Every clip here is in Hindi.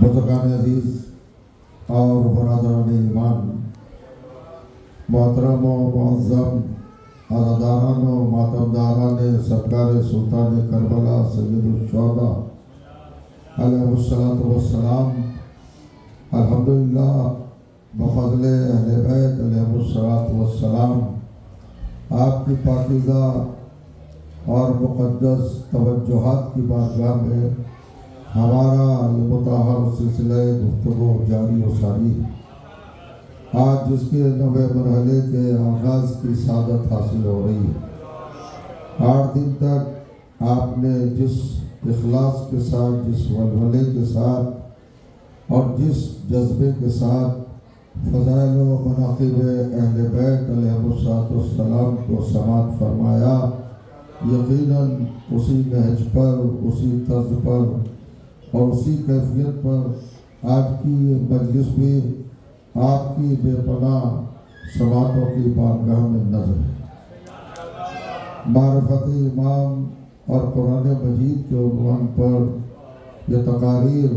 बुजुर्गान अजीज और बरादरान ईमान, मोहतरम व मुअज़्ज़म अज़ादारान व मातमदारान सरकार सुल्तान करबला सय्यदुश शुहदा अलैहिस्सलातु वस्सलाम, अल्हम्दुलिल्लाह बफ़ज़्ल अहले बैत अलैहिस्सलातु वस्सलाम आपकी पाकीज़ा और मुक़द्दस तवज्जुहात की बारगाह में हमारा ये मुताहर सिलसिला गुफ्तगू जारी व सारी आज जिसके नवे मरहले के आगाज़ की सादत हासिल हो रही है। 8 दिन तक आपने जिस इखलास के साथ, जिस वलवले के साथ और जिस जज्बे के साथ फ़ज़ाइल व मनाक़िब अहले बैत अलैहिस्सलाम को समाअत फरमाया, यकीनन उसी नहज पर, उसी तर्ज पर और उसी कैफियत पर आज की ये मजलिस भी आपकी बेपनाह समातों की बारगाह में नज़र है। मारिफत इमाम और कुरान मजीद के उन्वान पर यह तकारीर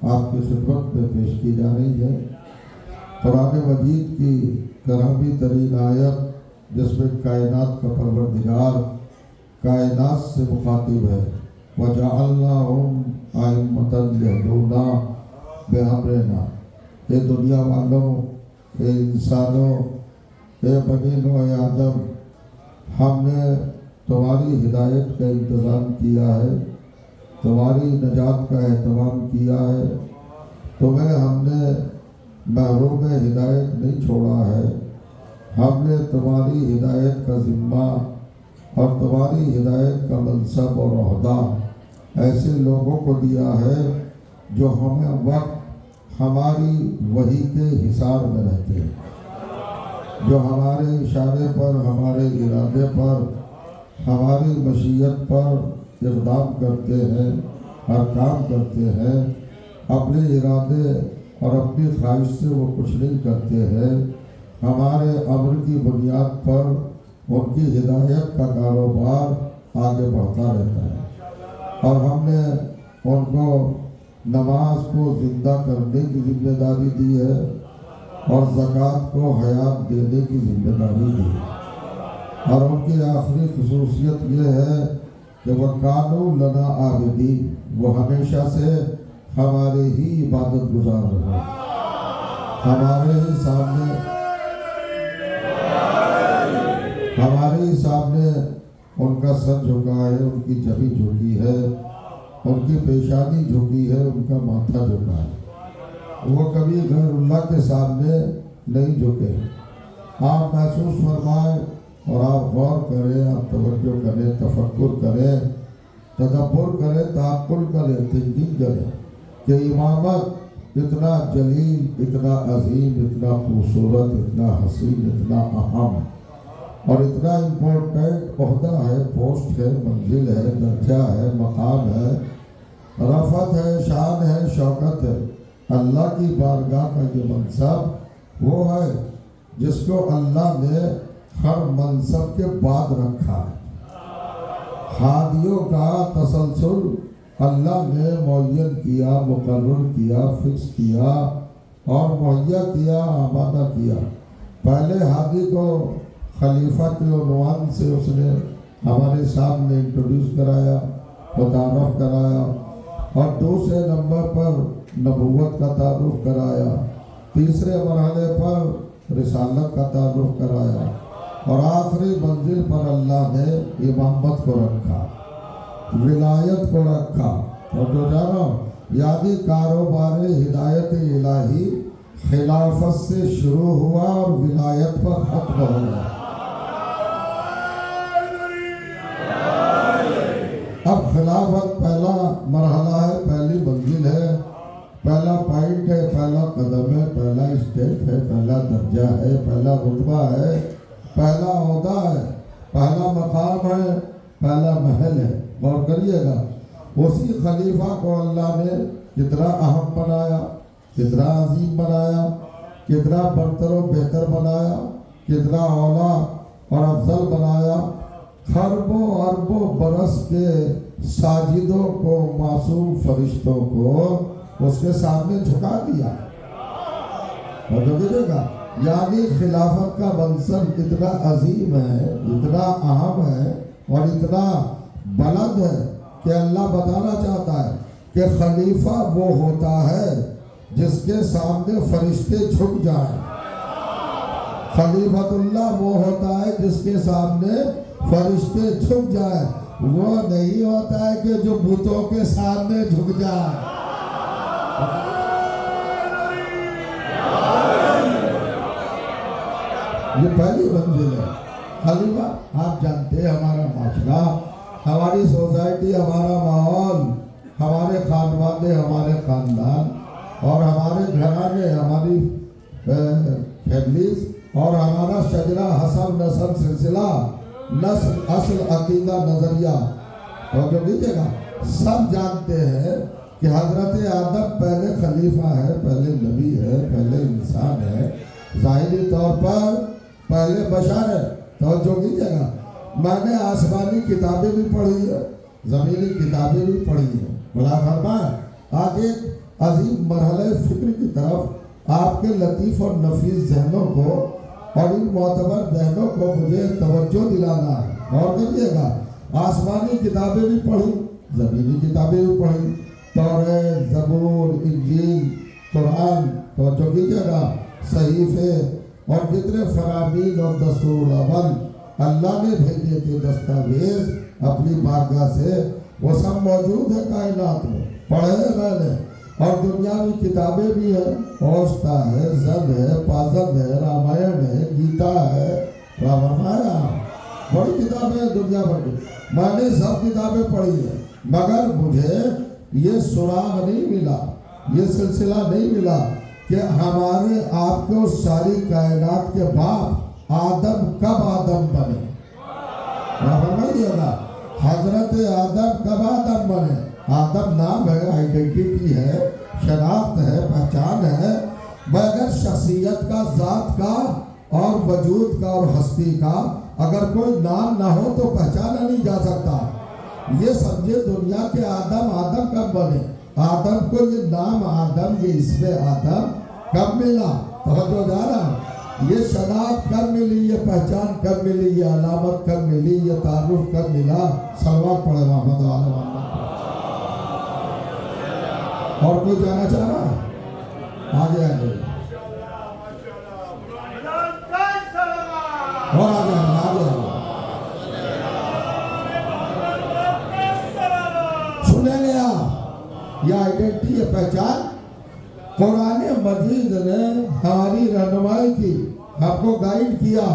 आपकी खिदमत में पेश की जा रही है। कुरान मजीद की करामी तरीन आयत जिसमें कायनात का परवरदिगार कायनात से मुखातिब है, वजअलनाहुम अइम्मतन यहदूना बिअमरिना। ये दुनिया वालों, ये इंसानों, ये बनीनो आदम, हमने तुम्हारी हिदायत का इंतज़ाम किया है, तुम्हारी नजात का एहतमाम किया है, तुम्हें हमने महरूम हिदायत नहीं छोड़ा है। हमने तुम्हारी हिदायत का ज़िम्मा और तुम्हारी हिदायत का मनसब और ओहदा ऐसे लोगों को दिया है जो हमें वक्त हमारी वही के हिसार में रहते हैं, जो हमारे इशारे पर, हमारे इरादे पर, हमारी मशीयत पर इक़दाम करते हैं और काम करते हैं। अपने इरादे और अपनी ख्वाहिश से वो कुछ नहीं करते हैं। हमारे अम्र की बुनियाद पर उनकी हिदायत का कारोबार आगे बढ़ता रहता है और हमने उनको नमाज को ज़िंदा करने की जिम्मेदारी दी है और ज़कात को हयात देने की जिम्मेदारी दी है। और उनकी आखिरी खसूसियत ये है कि वह कानू लना आबिदी, वो हमेशा से हमारे ही इबादत गुजार रहे, हमारे ही सामने उनका सर झुका है, उनकी जबी झुकी है, उनकी पेशानी झुकी है, उनका माथा झुका है। वो कभी गैरुल्लाह के सामने नहीं झुके। आप महसूस फरमाए और आप गौर करें, आप तवज्जो करें, तफक्कुर करें, तदब्बुर करें, ताक़ुल करें, थिंकिंग करें कि इमामत इतना जलील, इतना अजीम, इतना खूबसूरत, इतना हसीन, इतना अहम और इतना इम्पोर्टेंट ओहदा है, पोस्ट है, मंजिल है, दर्जा है, मकाम है, रफ़त है, शान है, शौकत है। अल्लाह की बारगाह का ये मनसब वो है जिसको अल्लाह ने हर मनसब के बाद रखा है। हादियों का तसलसल अल्लाह ने मुअय्यन किया, मुकर्रर किया, फिक्स किया और मुहैया किया, आमादा किया। पहले हादी को खलीफा के उन्वान से उसने हमारे सामने इंट्रोड्यूस कराया, मुतारफ़ कराया और दूसरे नंबर पर नबूवत का तारुफ कराया, तीसरे मरहले पर रिसालत का तारुफ कराया और आखिरी मंजिल पर अल्लाह ने इमामत को रखा, विलायत को रखा। और जो जानो यानी कारोबार हिदायत इलाही खिलाफत से शुरू हुआ और विलायत पर खत्म हो गया। अब खिलाफत पहला मरहला है, पहली मंजिल है, पहला पॉइंट है, पहला कदम है, पहला स्टेप है, पहला दर्जा है, पहला रुतबा है, पहला ओहदा है, पहला मकाम है, पहला महल है। गौर करिएगा, उसी खलीफा को अल्लाह ने कितना अहम बनाया, कितना अजीम बनाया, कितना बरतर और बेहतर बनाया, कितना औला और अफजल बनाया। खरबों अरबों बरस के साजिदों को, मासूम फरिश्तों को उसके सामने झुका दिया। देखिएगा, यानी खिलाफत का मनसब इतना अजीम है, इतना अहम है और इतना बुलंद है कि अल्लाह बताना चाहता है कि खलीफा वो होता है जिसके सामने फरिश्ते झुक जाएं। खलीफतुल्लाह वो होता है जिसके सामने फरिश्ते झुक जाए। वो नहीं होता है कि जो बुतों के सामने झुक जाए। ये पहली मंजिल है। खलीफा आप जानते हैं, हमारा माशरा, हमारी सोसाइटी, हमारा माहौल, हमारे खानवादे, हमारे खानदान और हमारे घराने, हमारी फैमिलीज और हमारा शजरा हसन नस्ल सिलसिला, नस्ल असल अकीदा नजरिया और जो लीजिएगा, सब जानते हैं कि हजरत आदम पहले खलीफा है, पहले नबी है, पहले इंसान है, ज़ाहिरी तौर पर पहले बशर है। तो जो लीजिएगा, मैंने आसमानी किताबें भी पढ़ी है, ज़मीनी किताबें भी पढ़ी है। बड़ा फरमाया, आज एक अजीम मरहले फिक्र की तरफ आपके लतीफ़ और नफीस जहनों को और इन मोतबर जहनों को मुझे तवज्जो दिलाना है। और करिएगा, आसमानी किताबें भी पढ़ी, ज़मीनी किताबें भी पढ़ी, तौरात, ज़बूर, इंजील, कुरान, तो जो कीजिएगा सहीफ़े और जितने फरामीन और दस्तूर अमल अल्लाह ने भेजे थे दस्तावेज अपनी बारगाह से, वो सब मौजूद है कायनात में, पढ़े मैंने। और दुनियावी किताबें भी हैं, औस्ता है, जद है, पाजद है, रामायण है, गीता है, रामायण, बड़ी किताबें हैं दुनिया भर की। मैंने सब किताबें पढ़ी है, मगर मुझे ये सुराग नहीं मिला, ये सिलसिला नहीं मिला कि हमारे आपको सारी कायनात के बाप आदम कब आदम बने। हजरत आदम कब आदम बने। आदम नाम है, आइडेंटिटी है, शनाख्त है, पहचान है, मगर शख्सियत का, ज़ात का और वजूद का और हस्ती का अगर कोई नाम ना हो तो पहचाना नहीं जा सकता। ये समझे दुनिया के आदम आदम कब बने। आदम को ये नाम आदम, ये इसमें आदम कब मिला, तो जा रहा, ये शनाख्त कब मिली, ये पहचान कब मिली, ये अलामत कब मिली, ये तारुफ कब मिला। सलवात पढ़े मोहम्मद वाले। और कोई जाना चाह रहा है? आगे आगे और आगे आगे सुनेंगे आप, यह आइडेंटिटी, ये पहचान कुरान मजीद ने हमारी रहनुमाई की, हमको गाइड किया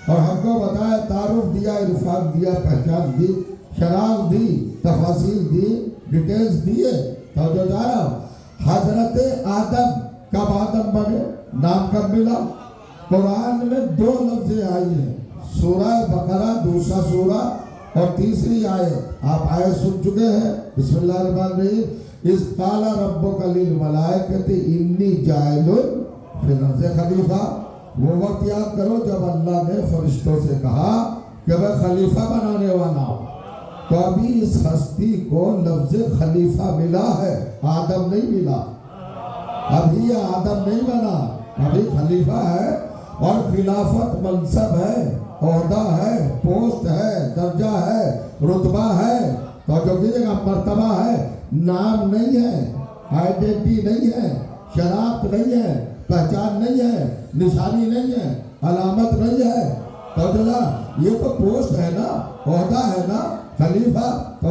और हमको बताया, तारुफ दिया, इरफान दिया, पहचान दी, शराब दी, तफासिल दी, डिटेल्स दिए। तो जो जा रहा हजरत आदम कब आदम बने, नाम कब मिला? कुरान में 2 लफ्ज़ आई है, सूरह बकरा दूसरा सूरा और तीसरी आयत। आप आयत सुन चुके हैं, बिस्मिल्लाहिर्रहमानिर्रहीम, इस काला रब्बुका लिल मलाइकति इन्नी जाइलुन फिल अर्ज़ि खलीफा। वो वक्त याद करो जब अल्लाह ने फरिश्तों से कहा कि मैं खलीफा बनाने वाला हूँ। तो अभी इस हस्ती को लफ्ज़ खलीफा मिला है, आदम नहीं मिला। अभी ये आदम नहीं बना, अभी खलीफा है। और खिलाफत मनसब है, ओहदा है, पोस्ट है, दर्जा है, रुतबा है। तो जो कीजिएगा मर्तबा है, नाम नहीं है, आइडेंटिटी नहीं है, शनाख्त नहीं है, पहचान नहीं है, निशानी नहीं है, अलामत नहीं है। तो ये तो पोस्ट है ना, ओहदा है ना, खलीफा। तो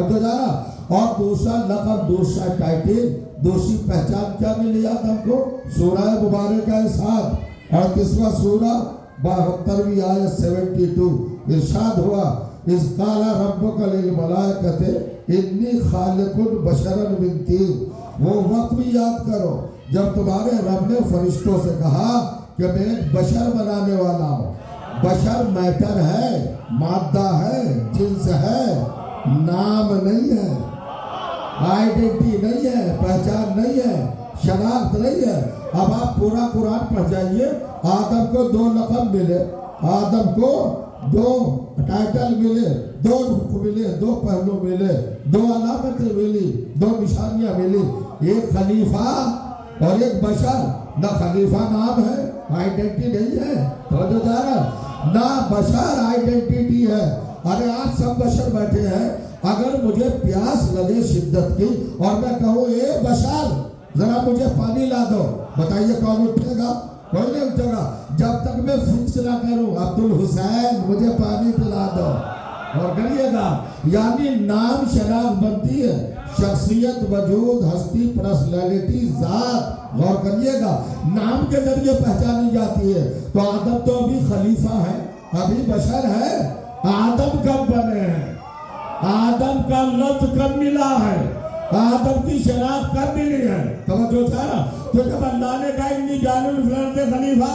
और दूसरा लक़ब, दूसरा टाइटिल, दूसरी पहचान क्या मिली आदम को? सूरह मुबारक का 38वां सूरा 72वीं आयत 72 इरशाद हुआ, इस काला रब्बुका लिल मलाइकति इन्नी खालिकुन बशरन मिन तीन। वो वक्त भी याद करो जब तुम्हारे रब ने फरिश्तों से कहा कि मैं एक बशर बनाने वाला हूँ। बशर मैटर है, मादा है, जिन्स है, नाम नहीं है, आइडेंटिटी नहीं है, पहचान नहीं है, शनाख्त नहीं है। अब आप पूरा कुरान पढ़ जाइए, आदम को 2 लक़ब मिले, आदम को 2 टाइटल मिले, 2 रुख मिले, 2 पहलू मिले, 2 अलामतें मिली, 2 निशानियां मिली, एक खलीफा और एक बशर। ना खलीफा नाम है, आइडेंटिटी नहीं है। तो जो जा रहा ना बशर आइडेंटिटी है। अरे आप सब बशर बैठे हैं, अगर मुझे प्यास लगे शिद्दत की और मैं कहूँ ए बशर जरा मुझे पानी ला दो, बताइए कौन उठेगा? कोई नहीं उठेगा जब तक मैं फिक्स ना करूँ अब्दुल हुसैन मुझे पानी पिला दो। और करिएगा, यानी नाम शनाख्त बनती है, शख्सियत, वजूद, हस्ती, पर्सनैलिटी, जात। गौर करिएगा, नाम के जरिए पहचानी जाती है। तो आदम तो अभी खलीफा है, अभी बशर है। आदम कब बने हैं? आदम का लफ्ज कब मिला है? आदम की शनाख्त कब मिली है? तवज्जो था। तो जब अल्लाह ने कहा इन्नी जाइलुन फिल अर्ज़ि खलीफा,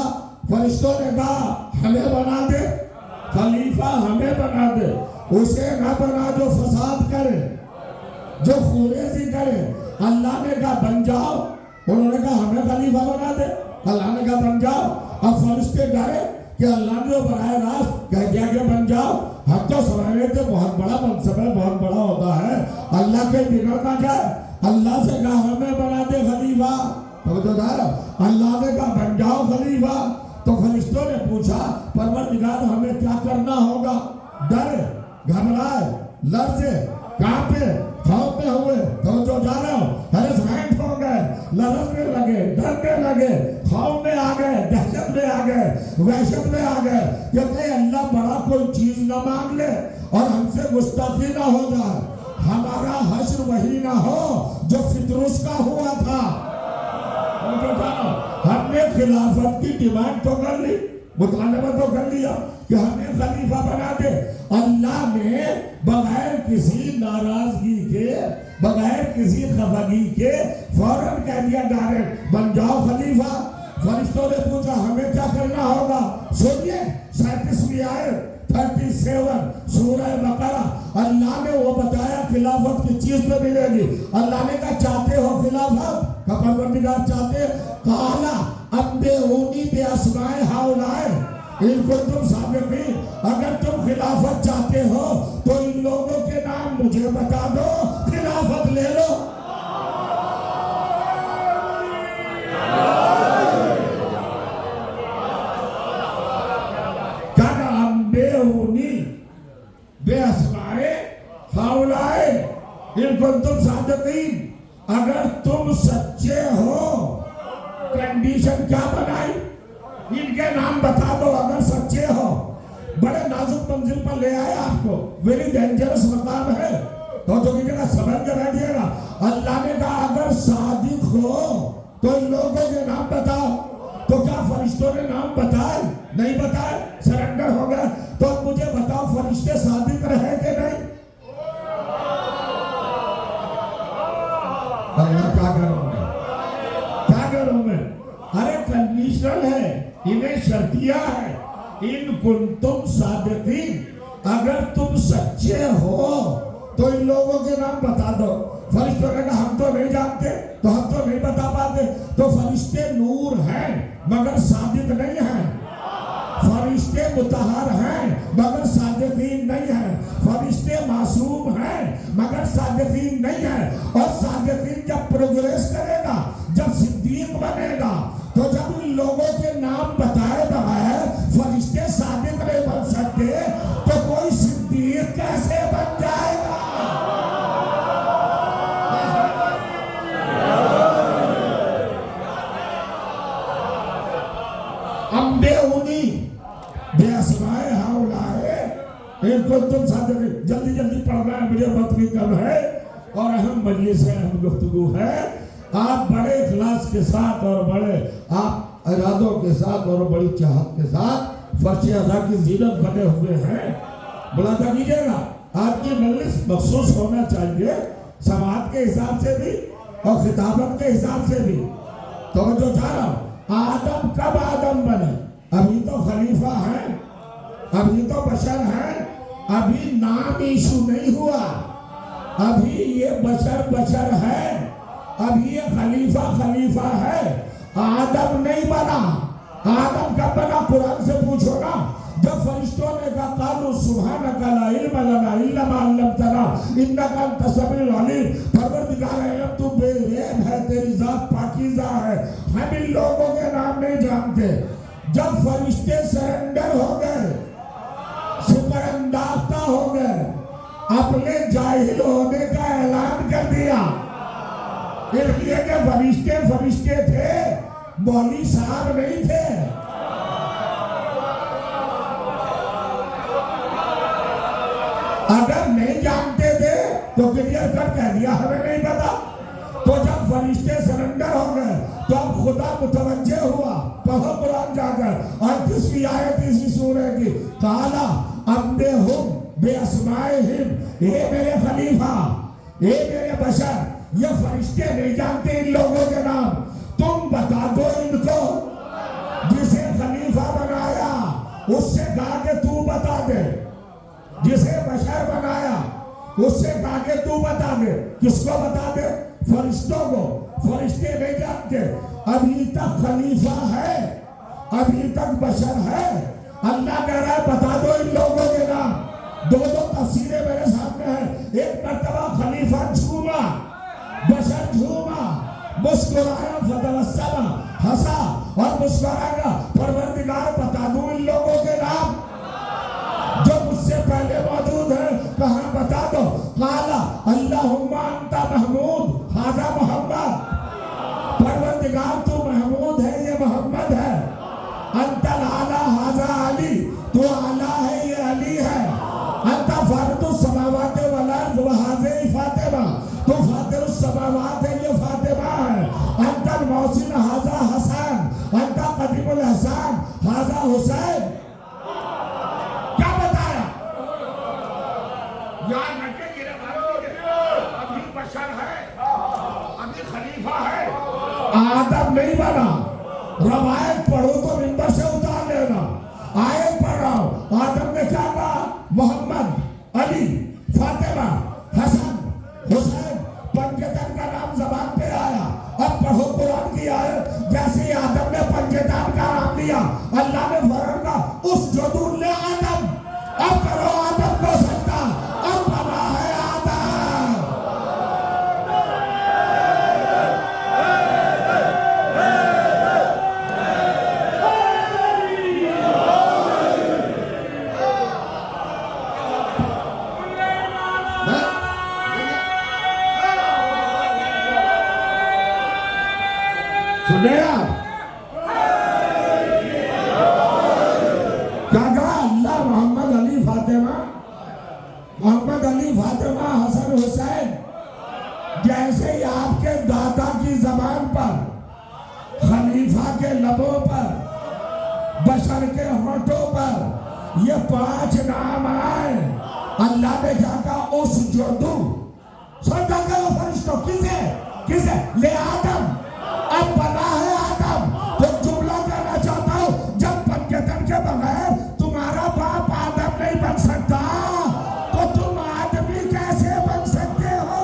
फरिश्तों ने कहा हमें बना दे खलीफा, हमें बना दे, उसे ना बना जो फसाद करे, जो खुरेसी करे। अल्लाह ने कहा बन जाओ, उन्होंने कहा हमें खलीफा बना दे, अल्लाह ने कहा बन जाओ। अब फरिश्ते डरे कि अल्लाह ने बनाए रास्त कह दिया कि बन जाओ। हम तो समझ रहे थे बहुत बड़ा मनसब है, बहुत बड़ा होता है, अल्लाह के बिगड़ ना जाए। अल्लाह से कहा हमें बना दे खलीफा, तो अल्लाह ने कहा बन जाओ खलीफा। तो फरिश्तों ने पूछा परवरदिगार हमें क्या करना होगा? डरे, घबराए, लर्जे, कांपे, खौफ में हुए। तो जो जा रहे हो हैरेसमेंट हो गए, लरजने लगे, डरने लगे, खौफ में आ गए, दहशत में आ गए, वहशत में आ गए, क्योंकि अल्लाह बड़ा कोई चीज न मांग ले और हमसे गुस्ताखी ना हो जाए, हमारा हश्र वही ना हो जो फितरुस का हुआ था। हमने खिलाफत की डिमांड तो कर ली, मुतालबा तो कर लिया कि हमें खलीफा बना दे। अल्लाह ने बगैर किसी नाराजगी के, बगैर किसी खफगी के फौरन कह दिया डायरेक्ट बन जाओ खलीफा। फरिश्तों ने पूछा हमें क्या करना होगा? सुनिए 37वीं आयत 37 सूरह बकरा। अल्लाह ने वो बताया खिलाफत की चीज पे मिलेगी। अल्लाह ने कहा चाहते हो खिलाफत का? परवरदिगार चाहते काला अम्बेऊनी बेअस्माए हाउलाए इनको तुम साबिक़ीन, अगर तुम खिलाफत चाहते हो तो इन लोगों के नाम मुझे बता दो, खिलाफत ले लो। क्या अम्बेऊनी बेअस्माए हाउलाए इनको तुम साबिक़ीन, अगर तुम सच्चे हो कंडीशन क्या बनाई? इनके नाम बता दो अगर सच्चे हो। बड़े नाजुक मंजिल पर ले आए आपको, वेरी डेंजरस मकाम है। तो जो कीजिएगा समझ के बैठिएगा। अल्लाह ने कहा अगर सादिक हो तो इन लोगों के नाम बताओ। तो क्या फरिश्तों ने नाम बताए? नहीं बताए, सरेंडर हो गए। फरिश्ते सादिक रहे कि नहीं? अल्लाह क्या करूं मैं, क्या करूं मैं? अरे कंडीशनल है, इन्हें शर्तिया है, इन कुंतुम सादिकीन, अगर तुम सच्चे हो तो इन लोगों के नाम बता दो। फरिश्तों ने कहा हम तो नहीं जानते, तो हम तो नहीं बता पाते। तो फरिश्ते नूर हैं मगर सादिक नहीं हैं, फरिश्ते मुतहर हैं मगर सादिकीन नहीं हैं, फरिश्ते मासूम हैं मगर सादिकीन नहीं हैं। और सादिकीन जब प्रोग्रेस करेगा, जब सिद्दीक बनेगा, तो जब इन लोगों के नाम बताए बगैर फरिश्ते सादिक नहीं बन सकते, तो कोई सिद्दीक कैसे बन जाएगा? इनको तुम सादिक, जल्दी जल्दी पढ़ना है, मुझे वक्त भी कम है और अहम मजलिस है, अहम गुफ्तगू है। आप बड़े इखलास के साथ और बड़े आप इरादों के साथ और बड़ी चाहत के साथ फर्श अज़ा की जीनत बने हुए हैं, बुलाता कीजिएगा। आपकी मजलिस मखसूस होना चाहिए, समाज के हिसाब से भी और खिताबत के हिसाब से भी। तो जो चाह रहा हूं, आदम कब आदम बने? अभी तो खलीफा है, अभी तो बशर है, अभी नाम इशू नहीं हुआ, अभी ये बशर है, अभी ये खलीफा है। आदम नहीं बना। आदम कब बना? कुरान से पूछो ना। जब फरिश्तों ने कहा कालू सुब्हानका ला इल्म लना इल्ला मा अल्लमतना इन्नका अंता समीउल अलीम, परवरदिगार है तू बेरैब है, तेरी जात पाकीज़ा है, हम इन लोगों के नाम नहीं जानते। जब फरिश्ते सरेंडर हो गए, शुक्रांदाफ्ता हो गए, अपने जाहिल होने का ऐलान कर दिया, इसलिए कि फरिश्ते थे, मौली साहब नहीं थे। अगर नहीं जानते थे तो क्लियर कट कह दिया हमें नहीं पता। तो जब फरिश्ते सरेंडर हो गए तो अब खुदा मुतवज्जे हुआ, पढ़ो कुरान जाकर, और 30वीं आयत इसी सूरह की, काला अम्बे हुम बेअस्माइहिम, ये मेरे खलीफा, ये मेरे बशर, ये फरिश्ते नहीं जानते इन लोगों के नाम, तुम बता दो इनको। जिसे खलीफा बनाया उससे कहा कि तू बता दे, जिसे बशर बनाया उससे कहा कि तू बता दे। किसको बता दे? फरिश्तों को। फरिश्ते नहीं जानते, अभी तक खलीफा है, अभी तक बशर है। अल्लाह कह रहा है बता दो इन लोगों के नाम। दो तफसीरें मेरे सामने हैं। एक मर्तबा खलीफा झूमा, बशर झूमा, मुस्कुराया, फतबस्समा, हंसा और मुस्कुराया, परवरदिगार बता दूं इन लोगों के नाम जो मुझसे पहले मौजूद है? कहाँ बता दो। काला अल्लाहुम्मा अंता महमूद हाजा मोहम्मद, परवरदिगार तू महमूद है, ये मोहम्मद है। अंतल आला हाजा अली, तू आला है, ये अली है। अंता फातिरुस समावात वल अर्ज़ व हाज़िही फातिमा, तू फातिरुस समावात है, ये फातिमा है। अंतल मौसिन हाजा हसन, अंता कदीमुल हसन हाजा हुसैन। क्या बताया? यार नके गिरे अभी बशर है, अभी खलीफा है, आदम नहीं बना। रवायत पढ़ो तो मिंबर से उतार लेना। आयत पढ़ रहा हूं, आदम ने क्या कहा? मोहम्मद, अली, फातिमा, हसन, हुसैन, पंजतन का नाम जबान पे आया। अब पढ़ो कुरान की आयत, जैसे आदम ने पंजतन का नाम लिया, अल्लाह ने फरमान का उस जदूर ने आदम, अब करो आदम को सजदा, अब बना है आदम। सुने आप क्या कहा? अल्लाह मोहम्मद अली फातिमा, मोहम्मद अली फातिमा, हसन हुसैन। जैसे ही आपके दादा की जबान पर, खलीफा के लबों पर, बशर के होठों पर ये 5 नाम आए। अल्लाह ने क्या कहा? उस जो तू सौदा करो फरिश्तों। किसे किसे? ले आदम। अब पता है आदम, तो जुमला कहना चाहता हूं, जब पंचतन के बगैर तुम्हारा बाप आदम नहीं बन सकता तो तुम आदमी कैसे बन सकते हो?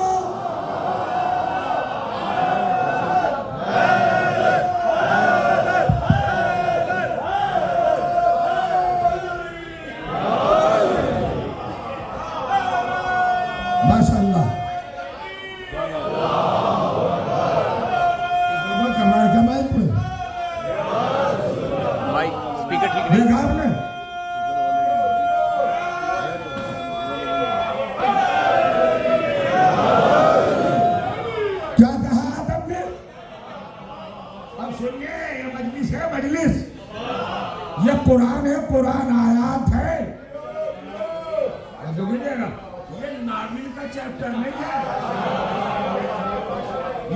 माशाअल्लाह। स्पीकर ठीक नहीं। देखा आपने? क्या कहा आदम ने? अब सुनिए, ये मजलिस है, मजलिस। ये कुरान है, कुरान आयात है। ये नाबिल का चैप्टर नहीं है,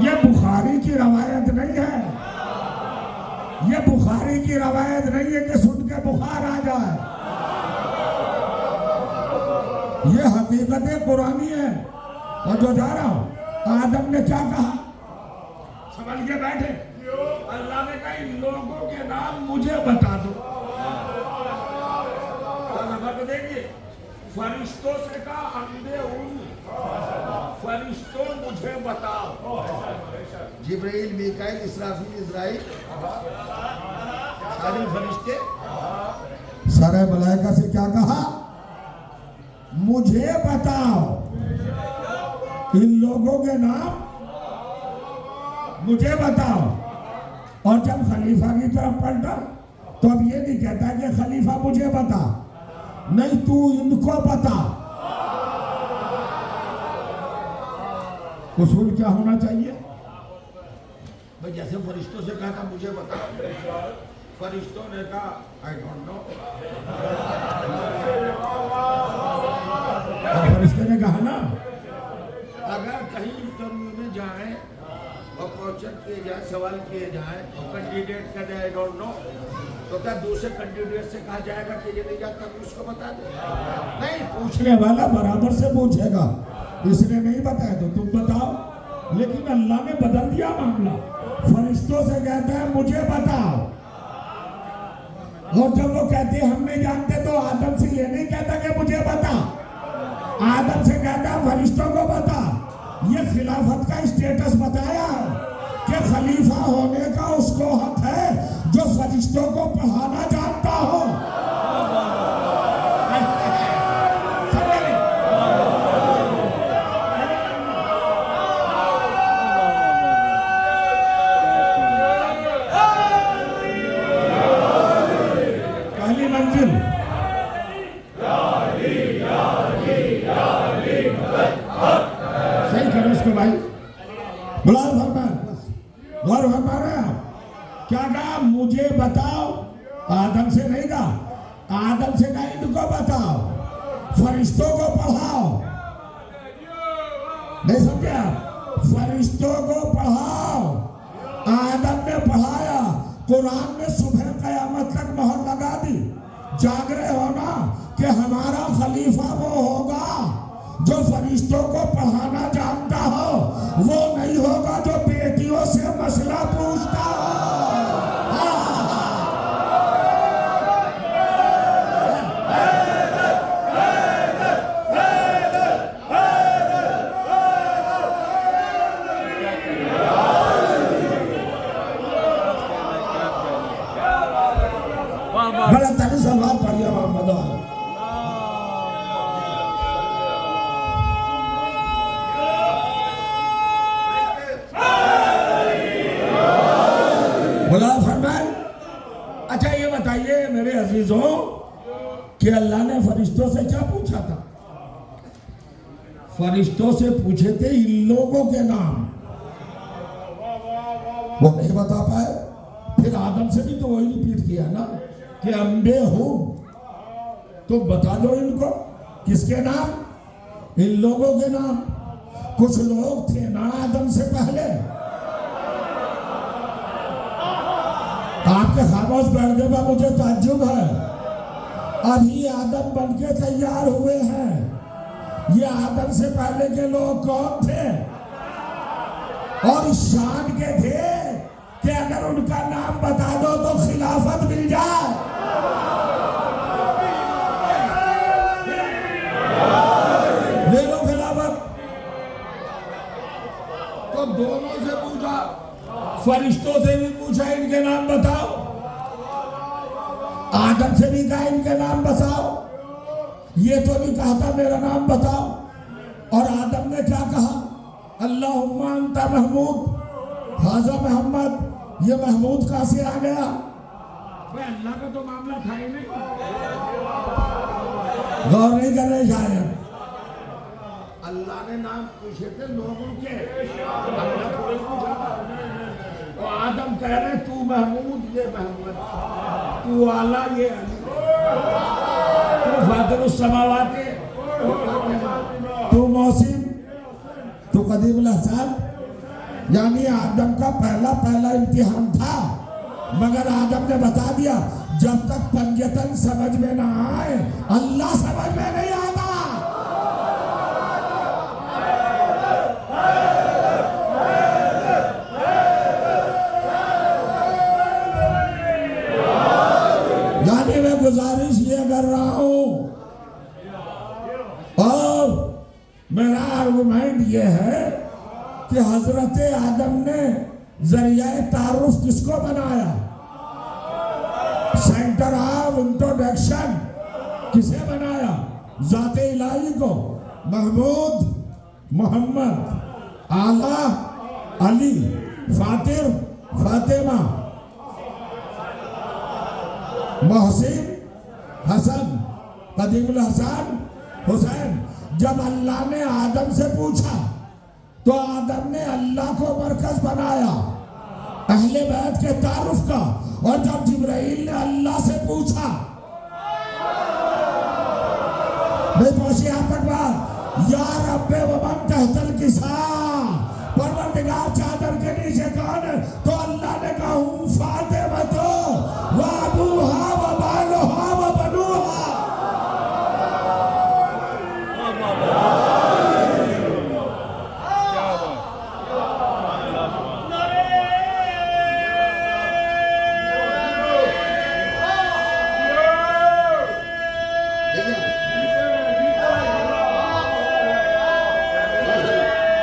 ये बुखारी की रवायत नहीं है। ये बुखारी की रवायत नहीं है कि सुन के बुखार आ जाए। ये हकीकत कुरानी है। और जो जा रहा हूं, आदम ने क्या कहा? समझ के बैठे। अल्लाह ने कहा इन लोगों के नाम मुझे बता दो। तो देखिए, फरिश्तों से कहा अंबे उन फरिश्तों मुझे बताओ। जिब्राइल, मीकाईल, इसराफील, इजराइल, सारे फरिश्ते। सारे मलाइका से क्या कहा? मुझे बताओ इन लोगों के नाम, मुझे बताओ। और जब खलीफा की तरफ पलटा तो अब ये नहीं कहता कि खलीफा मुझे बता, नहीं तू इनको बता। उसूल क्या होना चाहिए? भाई जैसे फरिश्तों से कहा था मुझे बता, फरिश्तों ने कहा आई डोंट नो। फरिश्ते ने कहा ना, अगर कहीं इंटरव्यू में जाए और क्वेश्चन किए जाए, सवाल किए जाए और कैंडिडेट का जाए आई डोंट नो, तो क्या दूसरे कैंडिडेट से कहा जाएगा कि ये नहीं जानता तो उसको बता दे? नहीं, पूछने वाला बराबर से पूछेगा, इसने नहीं बताया तो तुम बताओ। लेकिन अल्लाह ने बदल दिया मामला, फरिश्तों से कहता है मुझे बताओ। और जब वो कहते हम नहीं जानते तो आदम से ये नहीं कहता कि मुझे बता, आदम से कहता फरिश्तों को बता। ये खिलाफत का स्टेटस बताया है कि खलीफा होने का उसको हक है जो फरिश्तों को पढ़ाना जानता हो। पहली मंजिल सही करो इसको भाई। बुलाओ गौर फरमाना। क्या कहा? मुझे बताओ। आदम से नहीं कहा, आदम से कहा इनको बताओ, फरिश्तों को पढ़ाओ। नहीं समझे? फरिश्तों को पढ़ाओ। आदम ने पढ़ाया, कुरान ने सुबह कयामत तक मोहर लगा दी। जाग रहे हो ना कि हमारा खलीफा वो होगा जो फरिश्तों को पढ़ाना जानता हो, वो नहीं होगा जो बेटियों से मसला पूछता हो। बड़ा तभी सवाल पढ़िए मोहम्मद वाला। गुलाम फरमान। अच्छा ये बताइए मेरे अजीजों कि अल्लाह ने फरिश्तों से क्या पूछा था? फरिश्तों से पूछे थे इन लोगों के नाम, वो नहीं बता पाए। फिर आदम से भी तो वही रिपीट किया ना कि अंबे हो, तो बता दो इनको किसके नाम? इन लोगों के नाम। कुछ लोग थे ना आदम से पहले, आपके खामोश बैठने पर मुझे ताज्जुब है। अभी आदम बनके तैयार हुए हैं। ये आदम से पहले के लोग कौन थे और इस शान के थे कि अगर उनका नाम बता दो तो खिलाफत मिल जाए। ले लो खिलाफत। तो दोनों से पूछा, फरिश्तों से भी पूछा इनके नाम बताओ, आदम से भी कहा इनके नाम बताओ। ये तो नहीं कहा था मेरा नाम बताओ। और आदम ने क्या कहा? अल्लाहुम्मा अंता महमूद हाजा मोहम्मद। ये महमूद कहां से आ गया? अल्लाह का तो मामला था ही नहीं। गौर नहीं कर रहे शायद। अल्लाह ने नाम पूछे थे लोगों के, अल्लाह थोड़ी पूछा। तो आदम कह रहे तू महमूद ये मोहम्मद, तू आला ये अली, तू फातिरुस समावाते, तू मौसिम, तू कदीमुल हसन। यानी आदम का पहला इम्तिहान था, मगर आदम ने बता दिया जब तक पंजतन समझ में ना आए अल्लाह समझ में नहीं आता। यानी मैं गुजारिश ये कर रहा हूं और मेरा आर्गुमेंट ये है कि हजरत आदम ने जरिया तारुफ किसको बनाया? सेंटर ऑफ इंट्रोडक्शन किसे बनाया? जाते इलाही को। महमूद, मोहम्मद, आला, अली, फातिर, फातिमा, मोहसिन, हसन, कदीमुल हसन, हुसैन। जब अल्लाह ने आदम से पूछा तो आदम ने अल्लाह को मरकज बनाया, अहले बैत के तारुफ का। और जब जिब्राइल ने अल्लाह से पूछा, नहीं पहुंची यहां तक बात, या रब्बे वमन तहतल किसा, परवरदिगार चादर के नीचे कौन है? तो अल्लाह ने कहा हूं फातिमा तो व अबूहा व बालुहा व बनुहा।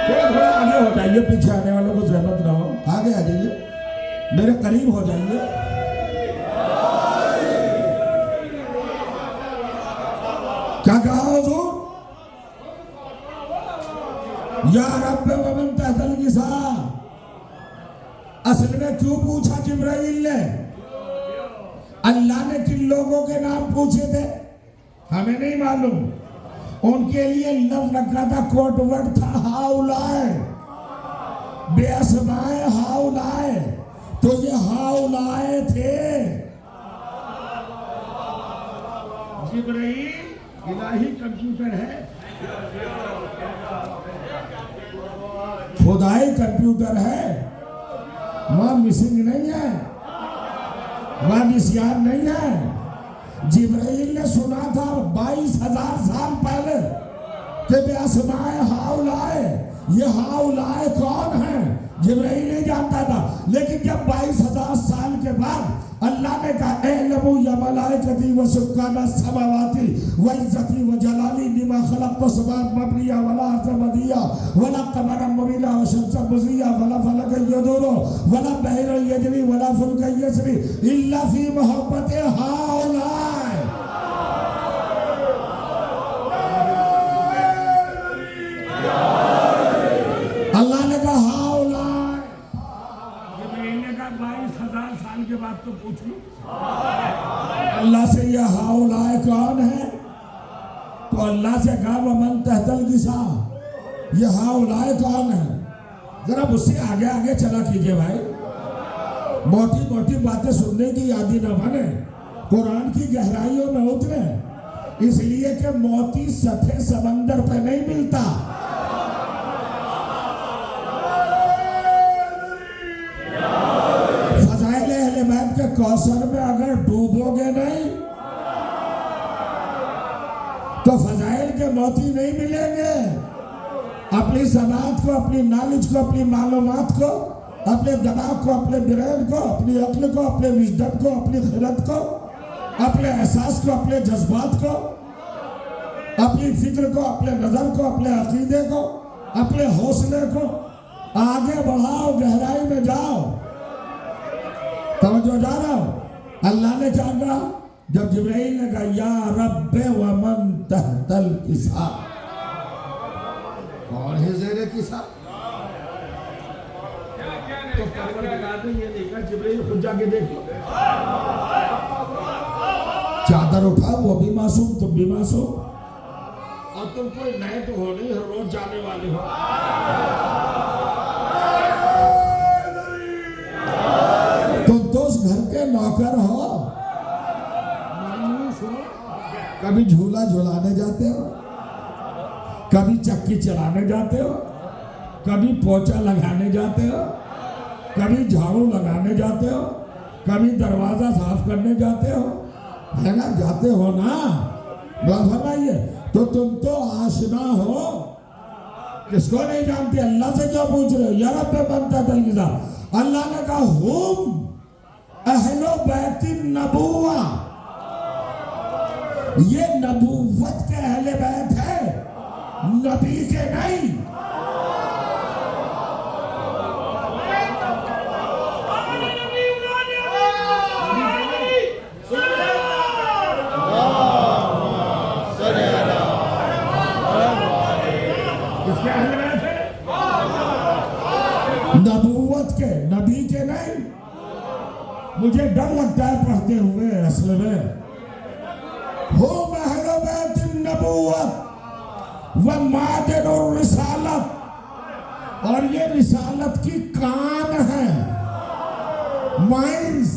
थोड़ा आगे हो जाइए, पीछे आने वालों को जहमत ना हो, आगे आ जाइए, मेरे करीब हो जाइए। क्या कहा हुजूर? या रब्बे वमन तहतल किसा। असल में क्यों पूछा जिब्राइल ने? अल्लाह ने किन लोगों के नाम पूछे थे हमें नहीं मालूम। उनके लिए लफ्ज रखा था, कोट वर्ड था हाउलाए, बेअसमाए हाउलाए। तो ये हाउलाए थे। जिब्राइल इलाही कंप्यूटर है, खुदाई कंप्यूटर है, वहां मिसिंग नहीं है, वहां निस्यान नहीं है। जिब्राइल ने सुना था 22,000 साल पहले कि बेअसमाए हाउलाए। ये हाउलाए कौन है? जिब्राइल नहीं जानता था। लेकिन जब 22,000 साल के बाद अल्लाह ने कहा एलमु या मलाइकती व सुकाना समावाती व इज्जती व जलाली बिमा खलक़तु समात मबनिया वला अर्ज़ मदिया वला कमरा मुरीला व शम्स मुज़िया वला फलक यदुरु वला बहर यजरी वला फुल्क यसरी इल्ला फी मोहब्बत हाउलाए। अल्लाह ने कहा हाउलाए। जिब्राइल ने कहा 22,000 साल के बाद तो पूछ लो। अल्लाह से यह हाउलाए कौन है? तो अल्लाह से कहा वमन तहतल किसा, यह हाउलाए कौन है? जरा मुझसे आगे आगे चला कीजिए भाई, मोटी मोटी बातें सुनने की आदि न बने, कुरान की गहराइयों में उतरे। इसलिए कि मोती सतह समंदर पे नहीं मिलता। फज़ाइल अहले बैत के कौसर में अगर डूबोगे नहीं तो फजाइल के मोती नहीं मिलेंगे। अपनी समाज को, अपनी नॉलेज को, अपनी मालूमात को, अपने दिमाग को, अपने ब्रेन को, अपनी अक्ल को, अपने विजडम को, अपनी खिरत को, अपने एहसास को, अपने जज्बात को, अपनी फिक्र को, अपने नजर को, अपने अकीदे को, अपने हौसले को आगे बढ़ाओ, गहराई में जाओ। तवज्जो जा रहा हो। अल्लाह ने क्या कहा जब जिब्राइल ने कहा या रब्बे व मन तहतल किसा, कौन है ज़ेरे किसा? तो परवरदिगार ने ये नहीं कहा जिब्राइल खुद जाके देखो। चादर उठाओ, वो भी मासूम, तुम भी मासूम। और तुम कोई नए तो हो नहीं, हर रोज जाने वाले हो। तुम तो उस घर के नौकर हो। कभी झूला झुलाने जाते हो, कभी चक्की चलाने जाते हो, कभी पोछा लगाने जाते हो, कभी झाड़ू लगाने जाते हो, कभी दरवाजा साफ करने जाते हो, है ना? जाते हो ना? फरमाइए, तो तुम तो आशना हो। किसको नहीं जानते? अल्लाह से क्यों पूछ रहे हो? या रब्बे बनता तलगिजा। अल्लाह ने कहा हुम अहलो बैतिन नबुवा, ये नबूवत के अहले बैत है, नबी के नहीं। नबूवत के, नबी के नहीं। मुझे डर लगता है पढ़ते हुए असल में। हो महलो बैतिन नबूवत व मादिनुर रिसालत, और ये रिसालत की कान है, माइंस,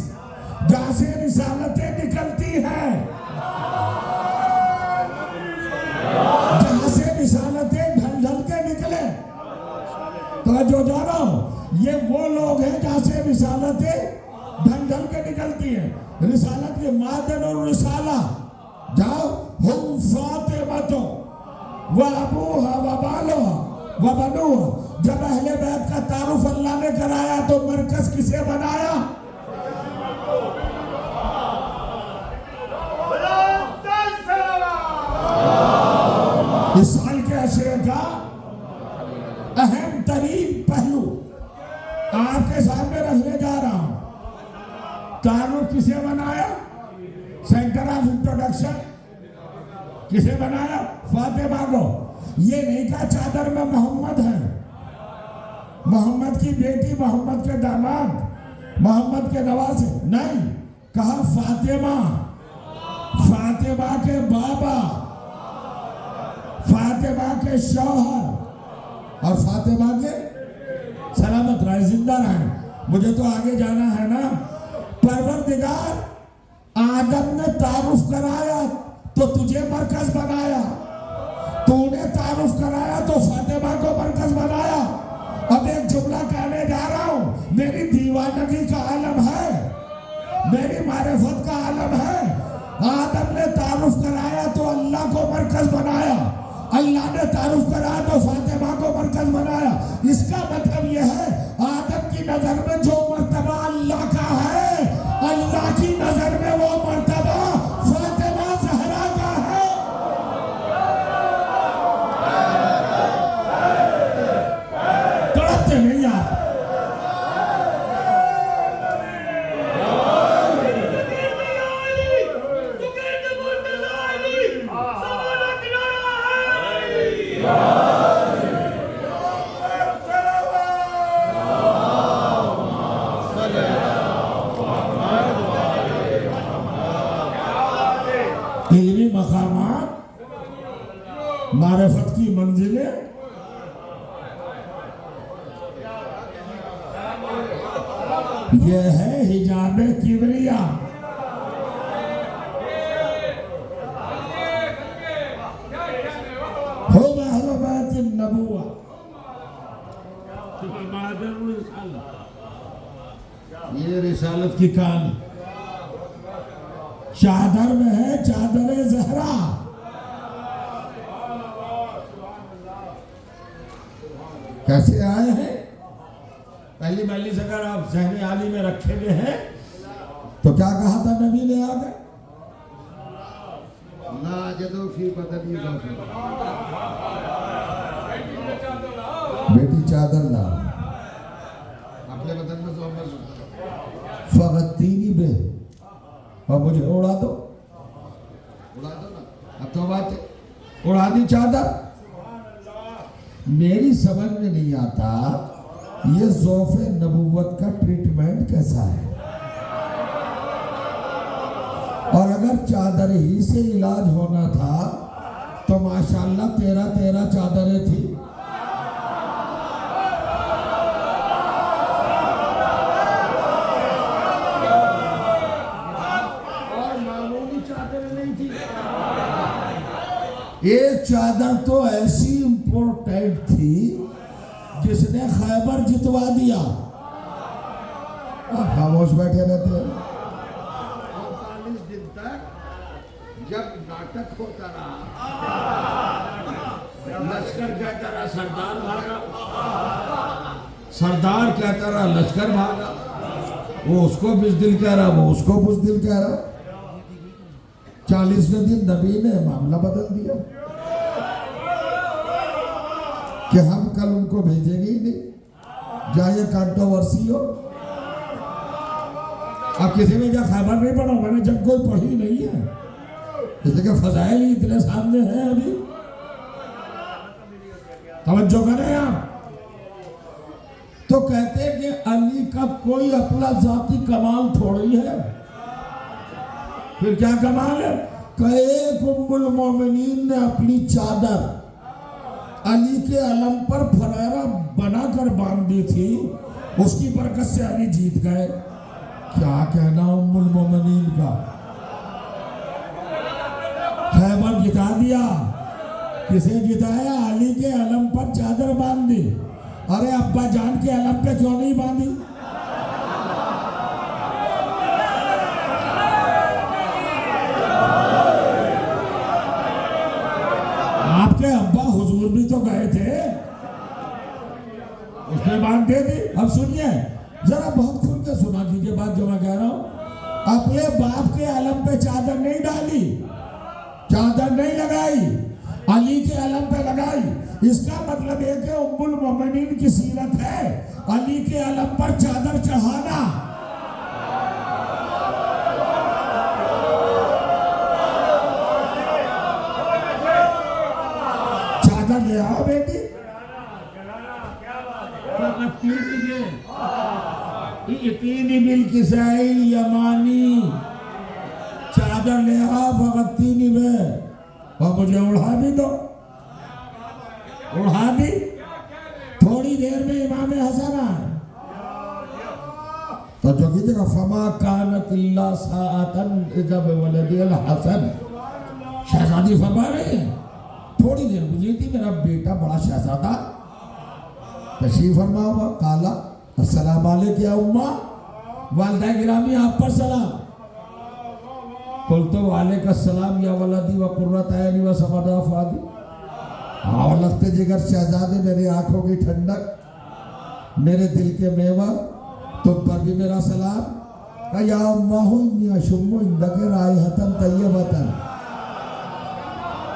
जहां से रिसालतें निकलती हैं, जहां से रिसालतें ढल ढल के निकले। तो जो जानो ये वो लोग हैं जहां से रिसालतें ढल ढल के निकलती हैं। रिसालत के मादन और रिसाला, जाओ हम फातिमा तो व अबूहा व बालुहा व बनुहा। जब अहले बैत का तारुफ अल्लाह ने कराया तो मरकज किसे बनाया? इस साल के अशरे का अहम तरीन पहलू आपके सामने रखने जा रहा हूं। तारुफ किसे बनाया? सेंटर ऑफ इंट्रोडक्शन किसे बनाया? फातिमा को। ये नहीं कहा चादर में मोहम्मद है, मोहम्मद की बेटी, मोहम्मद के दामाद, मोहम्मद के नवासे, नहीं, कहा फातिमा, फातिमा के बाबा, फातिमा के शौहर और फातिमा के सलामत रहे, जिंदा रहे। मुझे तो आगे जाना है ना। परवरदिगार आदम ने तारुफ कराया तो तुझे मरकज बनाया, तूने तारुफ कराया तो फातिमा को मरकज बनाया। अब एक जुमला कहने जा रहा हूं, मेरी दीवानगी का आलम है, मेरी मारिफत का आलम है। आदम ने तारुफ कराया तो अल्लाह को मरकज बनाया, अल्लाह ने तारुफ कराया तो फातिमा को मरकज बनाया। इसका मतलब यह है आदम की नजर में जो मर्तबा अल्लाह का है, अल्लाह की नजर में वो मर्तबा फातिमा ज़हरा का है। तड़पते नहीं आप। इल्मी मकामात, मारिफत की मंजिलें, यह है हिजाब किबरिया। हो अहले बैत नबुवा, ये रिसालत की कान चादर में है, चादर ज़हरा। कैसे आए हैं? पहली मजलिस अगर आप ज़हन आली में रखे हुए हैं तो क्या कहा था नबी ने आगे? ला जदो फी बदनी ज़ौफ़, बेटी चादर ला, अपने बदन में ज़ौफ़ फगत्तीनी बे, और मुझे उड़ा दो ना। अब तो बात है, उड़ा दी चादर। मेरी समझ में नहीं आता ये ज़ौफ़े नबुव्वत का ट्रीटमेंट कैसा है। और अगर चादर ही से इलाज होना था तो माशाल्लाह 13 चादरें थी। और मामूली चादर नहीं थी। एक चादर तो ऐसी इंपोर्टेंट थी जिसने खैबर जितवा दिया। खामोश बैठे रहते हैं। 45 दिन तक जब नाटक होता रहा, लश्कर कहता रहा सरदार भागा, सरदार कहता रहा लश्कर भागा, वो उसको बुज़दिल कह रहा, वो उसको बुज़दिल कह रहा। 40वें दिन नबी ने मामला बदल दिया कि हम कल उनको भेजेंगे ही नहीं, चाहे कंट्रोवर्सी हो। अब किसी ने क्या खैबर नहीं पढ़ा, मैंने जब कोई पढ़ी नहीं है, इसलिए फजाइल ही इतने सामने हैं। अभी तवज्जो करें आप। तो कहते हैं कि अली का कोई अपना जाती कमाल थोड़ी है। फिर क्या कमाल है? एक उम्मुल मोमिनीन ने अपनी चादर अली के अलम पर फरारा बनाकर बांध दी थी, उसकी बरकत से अली जीत गए। क्या कहना उम्मुल मोमिनीन का? खैबर जिता दिया। किसे जिताया? अली के अलम पर चादर बांध दी। अरे अब्बा जान के अलम पे क्यों नहीं बांधी? आपके अब्बा हुजूर भी तो गए थे, उसने बांध दे दी। अब सुनिए जरा, बहुत खुल के सुना कीजिए बात जो मैं कह रहा हूं। अपने बाप के अलम पे चादर नहीं डाली, चादर नहीं लगाई, अली के अलम पे लगाई। इसका मतलब है कि उम्मुल मोमिनीन की सीरत है अली के अलम पर चादर चढ़ाना। चादर ले आओ बेटी। इतनी बिल किसाइल यमानी, चादर ले आओ फगत्तीनी में, और मुझे उड़ा भी दो। उड़ा दी। थोड़ी देर में इमाम हसन आए तो जो कीजिएगा, फमा कानत इल्ला साअतन जब वलदिल हसन, शहजादी फरमा रही है थोड़ी देर गुजरी थी, मेरा बेटा बड़ा शहजादा तशरीफ फरमा हुआ। काला अस्सलाम वालेकुम या उम्मा, वालिदा गिरामी आप पर सलाम। कुल तो वालेकुम अस्सलाम या वलदी व कुर्रत ऐनी व समदा फादी। हाँ लगते जिगर शहजादे, मेरी आंखों की ठंडक, मेरे दिल के मेवा, तुम पर भी मेरा सलाम। या उम्मा हो इन्नी शुम्मो इंदके रायहतन तय्यबतन।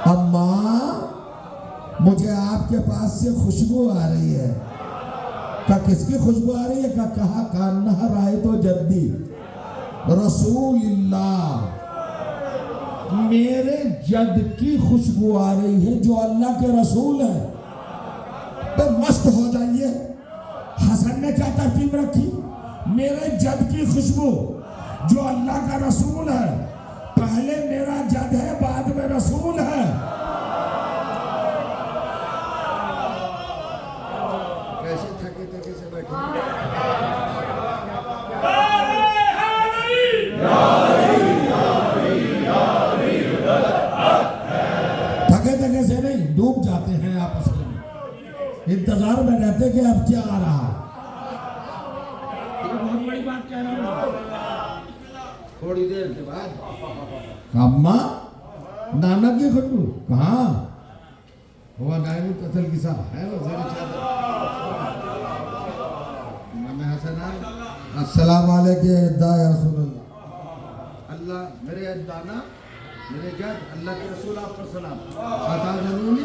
अम्मा मुझे आपके पास से खुशबू आ रही है। का किसकी खुशबू आ रही है? का कहा कान्हा राय तो जद्दी रसूलुल्लाह, मेरे जद की खुशबू आ रही है जो अल्लाह के रसूल है। तो मस्त हो जाइए। हसन ने क्या तरतीब रखी? मेरे जद की खुशबू जो अल्लाह का रसूल है, पहले मेरा जद है बाद में रसूल है। कैसे थके थके से बैठे। थके थके से नहीं, डूब जाते हैं आपस में, इंतजार में रहते कि अब क्या आ रहा है। बहुत बड़ी बात कह रहा हूँ। थोड़ी देर के बाद अम्मा नाना की खुशबू कहाँ? हुआ नायब कतल किसा है वो ज़रा चादर इमाम हसन अस्सलाम वालेकुम इद्दा या रसूल अल्लाह। अल्लाह मेरे दाना मेरे जद अल्लाह के रसूल आप पर सलाम अता जरूरी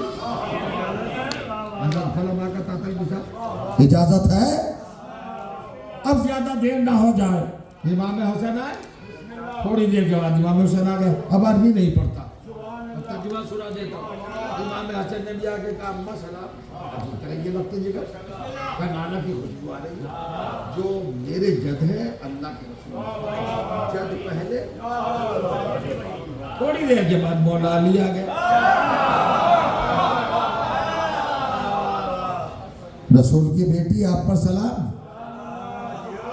अल्लाह फलमा का तातल किसा इजाजत है? अब ज्यादा देर ना हो जाए। इमाम हसन आए थोड़ी देर के बाद इमाम हुसैन आ गए। अब आदमी नहीं पढ़ता। तर्जुमा सुना देता हूँ। इमाम हसन ने भी आके कहा अम्मा सलाम करेंगे वक्त जिगर का नाना की खुशबू आ रही है जो मेरे जद है अल्लाह के रसूल जद पहले थोड़ी देर के बाद मौला अली आ गए। रसूल की बेटी आप पर सलाम,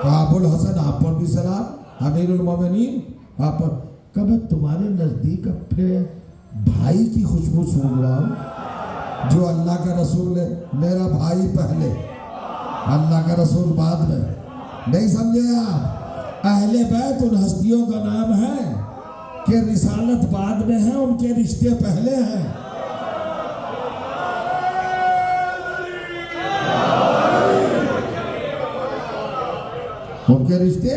काबुल हसन आप पर भी सलाम, अमीरुल मोमिनीन आप पर। कब तुम्हारे नजदीक अपने भाई की खुशबू सूंघ रहा हूं जो अल्लाह का रसूल है। मेरा भाई पहले, अल्लाह का रसूल बाद में। नहीं समझे आप? अहले बैत उन हस्तियों का नाम है कि रिसालत बाद में है, उनके रिश्ते पहले हैं। उनके रिश्ते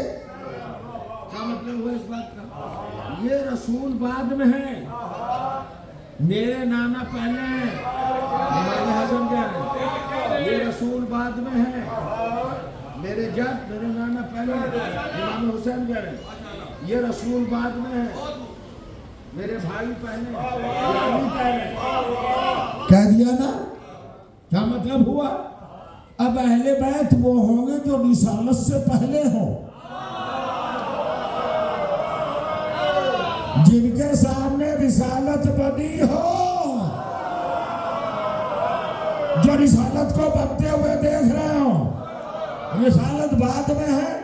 क्या मतलब हुआ इस बात का? ये रसूल बाद में है, मेरे नाना पहले हैं। इमाम हसन कह रहे हैं ये रसूल बाद में है, मेरे जद मेरे नाना पहले हैं। इमाम हुसैन कह रहे हैं ये रसूल बाद में है, मेरे भाई पहले हैं, ये अली पहले हैं। कह दिया ना? क्या मतलब हुआ? अब अहले बैत वो होंगे जो रिसालत से पहले हो, जिनके सामने रिसालत बनी हो, जो रिसालत को बनते हुए देख रहे हो। रिसालत बाद में है।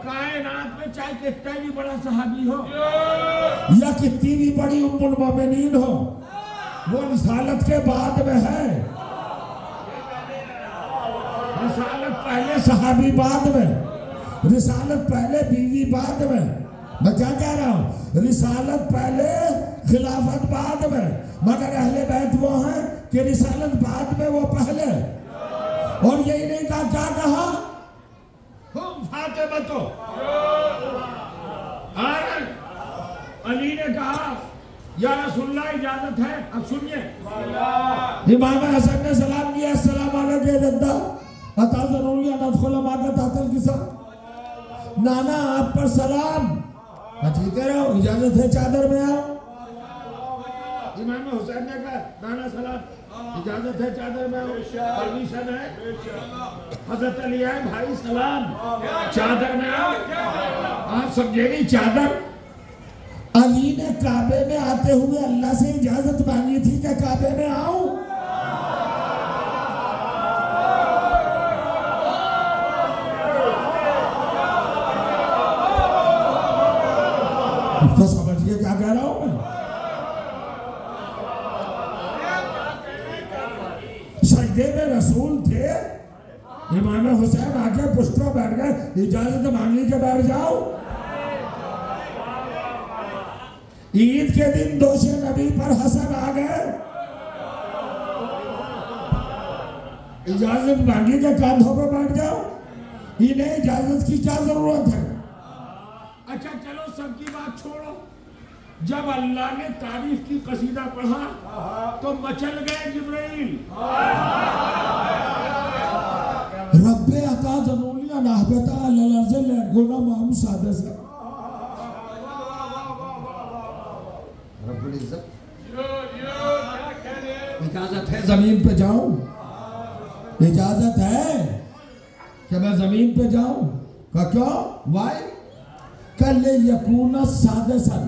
कायनात में चाहे कितना भी बड़ा सहाबी हो या कितनी भी बड़ी उम्मुल मोमिनीन हो, वो रिसालत के बाद में है। रिसालत पहले सहाबी बाद में, रिसालत पहले बीवी बाद में। मैं क्या कह रहा हूँ? रिसालत पहले खिलाफत बाद में, मगर अहले बैत वो हैं कि रिसालत बाद में वो पहले। और यही नहीं कहा, क्या कहा? हम फातिमा तो अली ने कहा या रसूलुल्लाह इजाजत है। अब सुनिए, इमाम हसन ने सलाम किया, अस्सलाम वालेकुम जद्दा अता जरूरी अनदखुल माका तातल किसा। नाना आप पर सलाम। ठीक है, रहो, इजाजत है चादर में आओ। इमाम हुसैन ने कहा नाना सलाम, इजाजत है चादर में आओ, परमिशन है। हजरत अली है भाई सलाम, चादर में आओ। आप समझेगी चादर? अली ने काबे में आते हुए अल्लाह से इजाजत मांगी थी कि काबे में आओ। तो समझिए क्या कह रहा हूं मैं। सजदे में रसूल थे, इमाम हुसैन आके पुष्टो बैठ गए, इजाजत मांगने के बैठ जाओ। ईद के दिन दोषे नबी पर हसन आ गए, इजाजत मांगी के कांधों पर बैठ जाओ। इन्हें इजाजत की क्या जरूरत है? अच्छा चलो सबकी बात छोड़ो, जब अल्लाह ने तारीफ की कसीदा पढ़ा तो मचल गए जिब्राइल। रब्बे अता जरूलिया नाहबता ललर्ज़े गुना माम सादे से। रब्बुल इज्जत इजाजत है जमीन पे जाऊं? इजाजत है कि मैं जमीन पे जाऊं? का क्यों? वाई कल यकूना सादसन,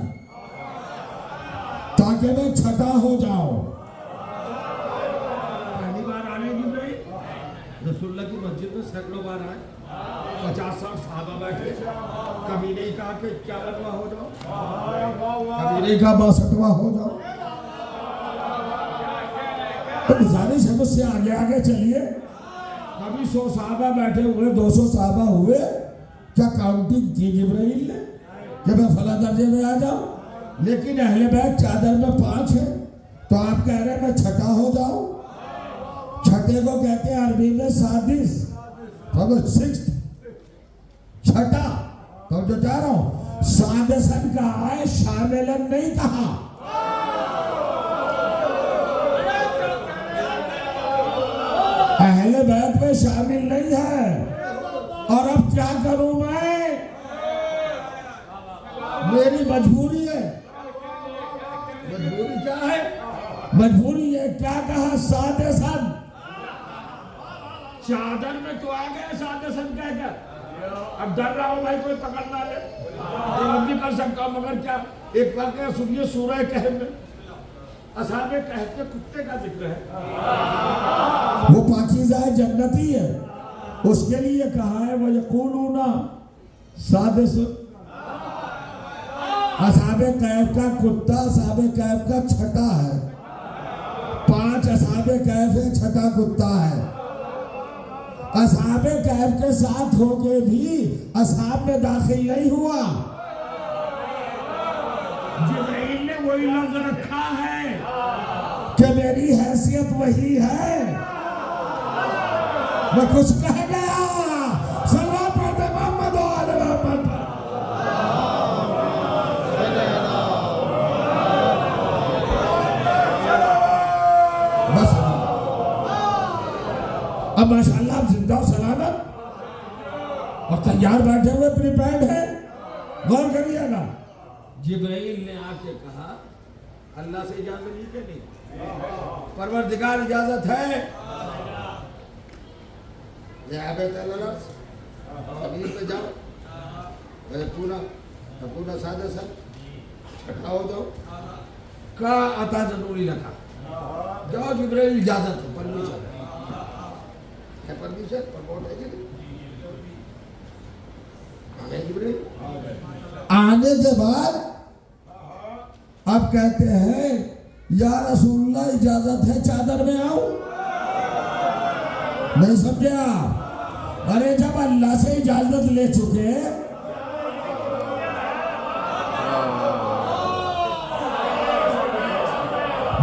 ताकि मैं छठा हो जाऊं। पहली बार आने जिब्राइल रसूलुल्लाह की मस्जिद में सैकड़ों बार आए, 50-60 सहाबा बैठे, कभी नहीं कहा कि 51वां हो जाओ, कभी नहीं कहा 62वां हो जाओ। तो गुजारिश है मुझसे आगे आगे चलिए। कभी 100 सहाबा बैठे हुए, 200 सहाबा हुए, क्या काउंटिंग की जिब्राइल ने कि मैं फला दर्जे में आ जाऊं? लेकिन अहले बैत चादर में 5 है, तो आप कह रहे हैं मैं तफसील सादिस, सिक्स्थ, छठा। तो जो चाह रहा हूं, सादसन कहा है, शामिलन नहीं कहा। अहले बैत में शामिल नहीं है। और अब क्या करूं मैं, मेरी मजबूरी है। मजबूरी क्या है? मजबूरी है, क्या कहा, सादसन। चादर में तो आ गया सादसन कहकर। अब डर रहा हूं भाई कोई पकड़ ना ले, अब भी कर सकता हूं। मगर क्या, एक वाकया सुनिए, सूरह कहफ में असहाबे कहफ के कुत्ते का जिक्र है। वो पाकीज़ा है, जन्नती है, उसके लिए कहा है वो यक़ूलूना सादिस। असहाबे कहफ का कुत्ता असहाबे कहफ का छठा है। 5 असहाबे कहफ है, छठा कुत्ता है। असहाबे कहफ के साथ होके भी असहाब में दाखिल नहीं हुआ। जिब्राइल ने वही लफ्ज रखा है कि मेरी हैसियत वही है। मैं कुछ कह गया, सल्लल्लाहु अलैहि मोहम्मद व आले मोहम्मद। बस अब माशाअल्लाह आप जिंदा और सलामत और तैयार बैठे हुए, प्रिपेयर्ड है। गौर करिएगा, जिब्राइल ने आके कहा, अल्लाह से इजाजत ली कि नहीं? परवरदिगार इजाजत है। जमीन पे जाओ, पूरा सादा सा छठाओ दो का अता जरूरी रखा। जाओ जिब्राइल, इजाजत है, परमिशन है, परमिशन पर है जी। आने के बाद अब कहते हैं या रसूलुल्लाह इजाजत है चादर में आऊं? नहीं समझे आप? अरे जब अल्लाह से इजाजत ले चुके,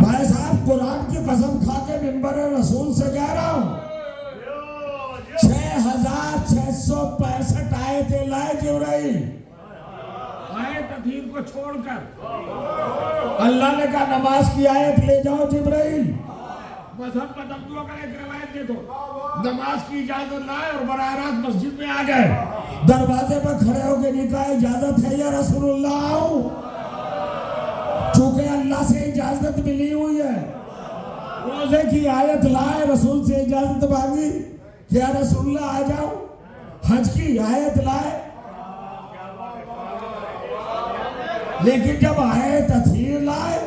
भाई साहब कुरान की कसम खा के मिंबर रसूल से कह रहा हूं, 6665 आयतें लाए जिब्राइल। आयत अधीर को छोड़कर अल्लाह ने कहा नमाज की आयत ले जाओ जिब्राइल। बस हम पतंगों का एक रवायत दे दो, नमाज की इजाजत लाए और बराह रास्त मस्जिद में आ गए। दरवाजे पर खड़े होकर निकाह, इजाजत है या रसूलुल्लाह आऊं? चूंकि अल्लाह से इजाजत मिली हुई है, रोजे की आयत लाए, रसूल से इजाजत मांगी, क्या रसूलुल्लाह आ जाओ? हज की आयत लाए, लेकिन जब आयत अथीर लाए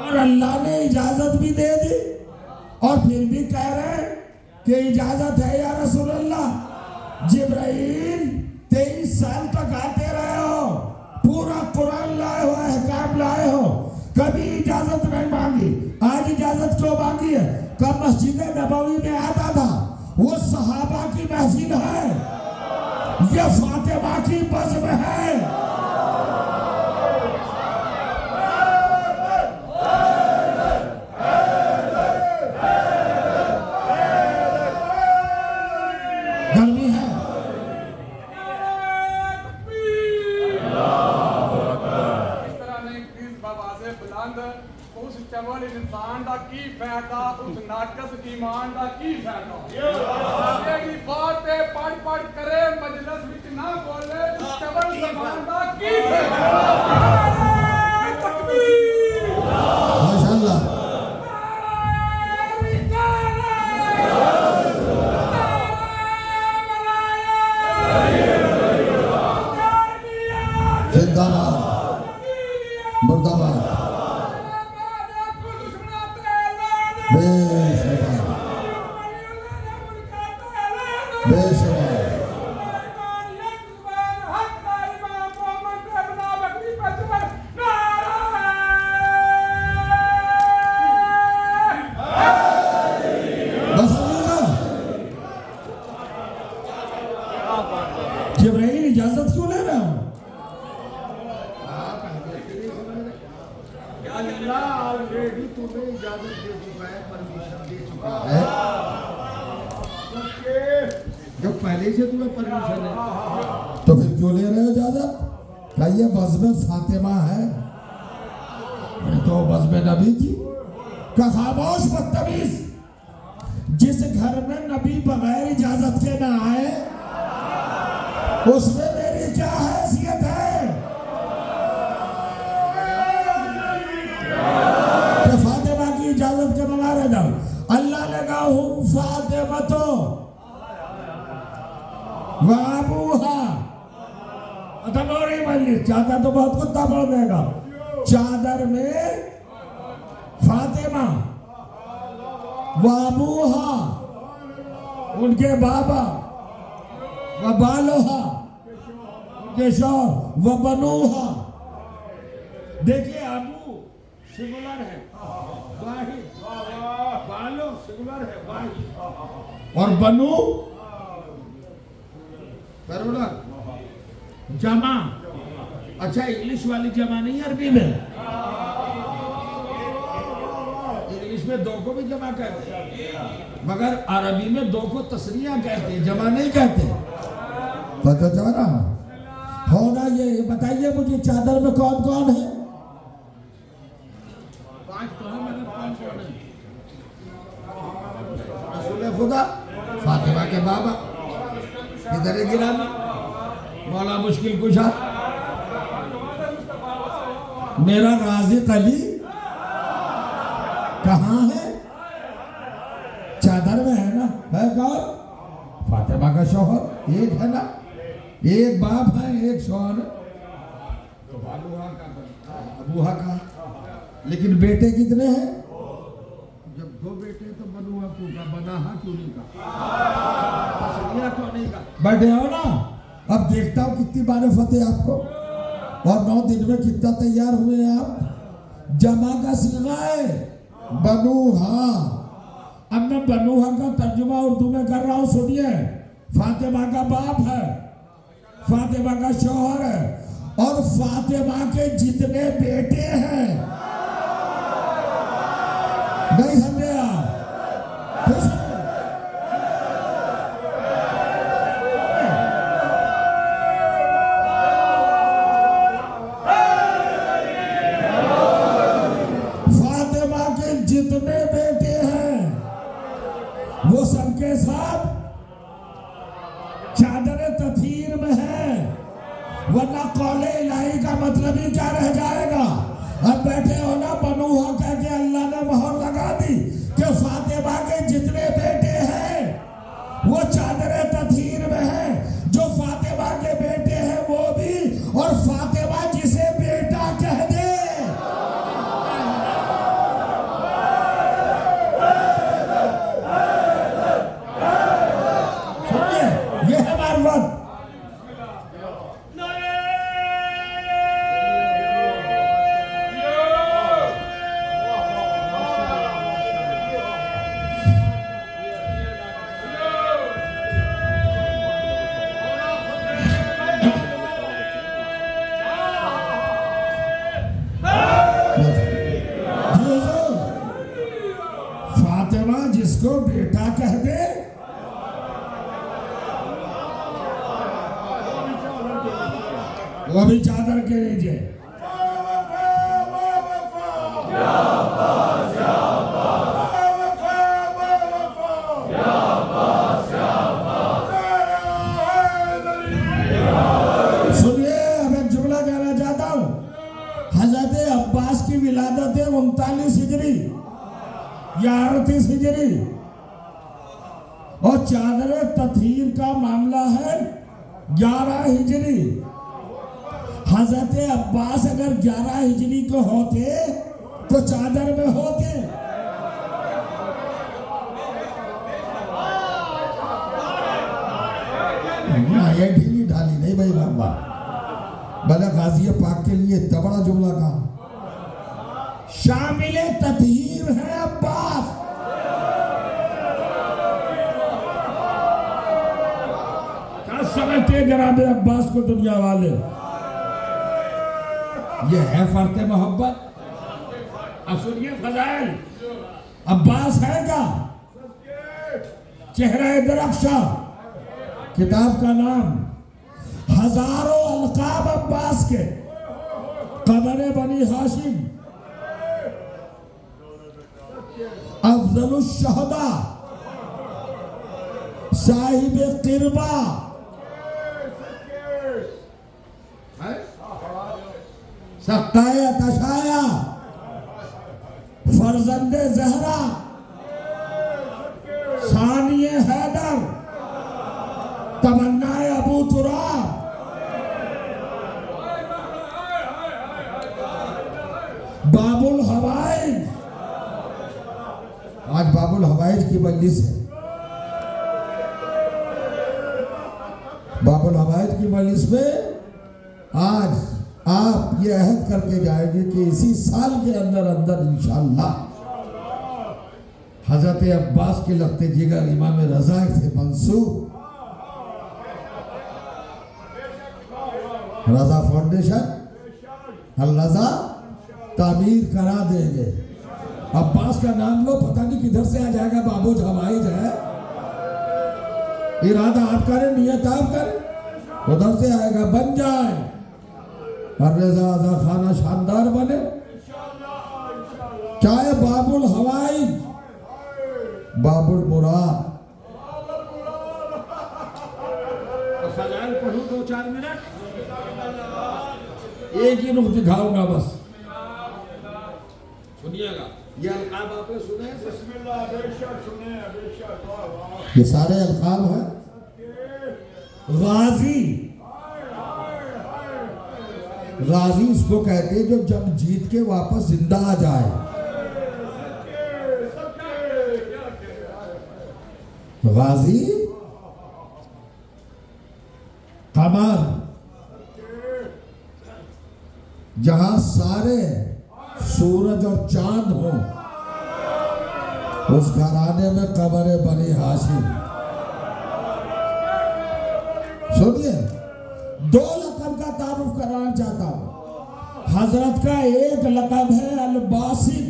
और अल्लाह ने इजाजत भी दे दी और फिर भी कह रहे हैं कि इजाजत है या रसूलुल्लाह। जिब्राइल 23 साल तक आते रहे हो, पूरा कुरान लाए हो, अहकाम लाए हो, कभी इजाजत नहीं मांगी। आज इजाजत क्यों मांगी है? कब मस्जिद नबवी में आता था, वो सहाबा की महफिल है, ये फातिमा की बज़्म है। गर्मी है, इस तरह नहीं प्लीज बाबा से बुलंद उस चवल इंसान का की फायदा, उस नाटक ईमान का की फायदा। जेड़ी बात पे पढ़ करे मजलिस विच ना बोले, उस चवल जबान का की फायदा। तकबीर, माशाअल्लाह। जिंदाबाद, मुर्दाबाद, बेशुमार, बेशुमार। बस जिब्राइल इजाजत क्यों ले रहा हूं? अल्लाह ऑलरेडी तुम्हें इजाजत दे चुका है, परमिशन दे चुका है। जब पहले से तुम्हें परमिशन है तो फिर क्यों ले रहे हो इजाजत? कहिए बज़्म फातिमा है, तो बज़्म नबी थी। का खामोश बदतमीज, जिस घर में नबी बगैर इजाजत के ना आए उसमें मेरी क्या हैसियत है कि फातिमा की इजाजत के बगैर रह जाऊं? अल्लाह ने कहा हुम फातिमा तो वाबूहा। चादर तो बहुत कुत्ता पड़ देगा। चादर में फातिमा वाबूहा, उनके बाबा, व बालोहा, उनके शौहर, व बनूहा। देखिए अबू सिंगुलर है, वाहिद, बालो सिंगुलर है, वाहिद, और बनू प्लुरल, जमा। अच्छा इंग्लिश वाली जमा नहीं अरबी में, इंग्लिश में दो को भी जमा कहते हैं, मगर अरबी में दो को तस्निया कहते हैं, जमा नहीं कहते। पता चला होना ये बताइए मुझे, चादर में कौन कौन है? 5 तो है, मगर कौन कौन है? रसूल खुदा, फातिमा के बाबा, इधर है गिरामी, मौला मुश्किल कुशा, मेरा राज़िक अली कहाँ है? चादर में है ना। है कौन? फातिमा का शौहर एक है ना, एक बाप है एक शौहर, तो अबूहा का। लेकिन बेटे कितने हैं? जब 2 बेटे तो बनूहा क्यों का, बनाहा क्यों नहीं का, क्यों नहीं का? बैठे हो ना, अब देखता हूं कितनी मारिफत है आपको, और 9 दिन में कितना तैयार हुए आप। जमा का सीगा है बनूहा। अब मैं बनूहा का तर्जुमा उर्दू में कर रहा हूं, सुनिए। फातिमा का बाप है, फातिमा का शौहर है, और फातिमा के जितने बेटे हैं, नहीं समझे आप? फातिमा के जितने बेटे हैं वो सबके साथ चादर तथीर में है, वरना कौले इलाही का मतलब ही क्या रह जाएगा? अब बैठे हो ना, बनूहा कह के अल्लाह ने मोहर लगा दी कि फातिमा के जितने बेटे हैं वो चादर तथीर में है। जो फातिमा के बेटे हैं वो भी, और फातिमा जिसे बेटा कह दे ये है मार्फत। फातिमा जिसको बेटा कह दे वो भी चादर के नीचे। सुनिए, अब एक जुमला कहना चाहता हूं। हजरत अब्बास की विलादत है 39 हिजरी या 38 हिजरी, और चादर तथहीर का मामला है 11 हिजरी। हजरत अब्बास अगर 11 हिजरी को होते तो चादर में होते। ये ढीली ढाली नहीं भाई बाबा, भला गाजिया पाक के लिए इतना बड़ा जुमला कहा। शामिल तथहीर है अब्बास। क्या समझते जनाब अब्बास को दुनिया वाले? ये है फर्ते मोहब्बत। अब सुनिए फजाइल, अब्बास है क्या? चेहरा दरख्शा, किताब का नाम हजारों अलकाब अब्बास के, कब्र बनी हाशिम, अफजलुश शहदा, साहिब किरबा, सक्काए तशाया, फर्जंदे जहरा, सानिए हैदर, तमन्नाए अबू तुराब, बाबुल हवाइज। आज बाबुल हवाइज की मजलिस है। बाबुल हवाइज की मजलिस में आज आप ये अहद करके जाएंगे कि इसी साल के अंदर अंदर इंशाअल्लाह हजरत अब्बास के लगते जिगर इमाम रजा से मंसूब रजा फाउंडेशन अल-रजा तामीर करा देंगे। अब्बास का नाम लो, पता नहीं किधर से आ जाएगा। बाबूज हवाइज है, इरादा आप करें, नियत आप करें, उधर से आएगा, बन जाए और रजा आजा खाना शानदार बने। चाहे बाबुल हवाइज, बाबुल मुराद। फजाइल पढ़ूं 2-4 मिनट, एक ही रुख दिखाऊंगा बस। सुनिएगा। ये अलकाब आपने सुने हैं? ये सारे अलकाब हैं। गाजी, गाजी इसको कहते हैं जो जब जीत के वापस जिंदा आ जाए। गाजी, कमर, जहां सारे सूरज और चांद हो, उस घराने में कब्र बनी हाशिम। सुनिए, 2 लक़ब का तारुफ कराना चाहता हूं। हजरत का एक लक़ब है अल-बासित,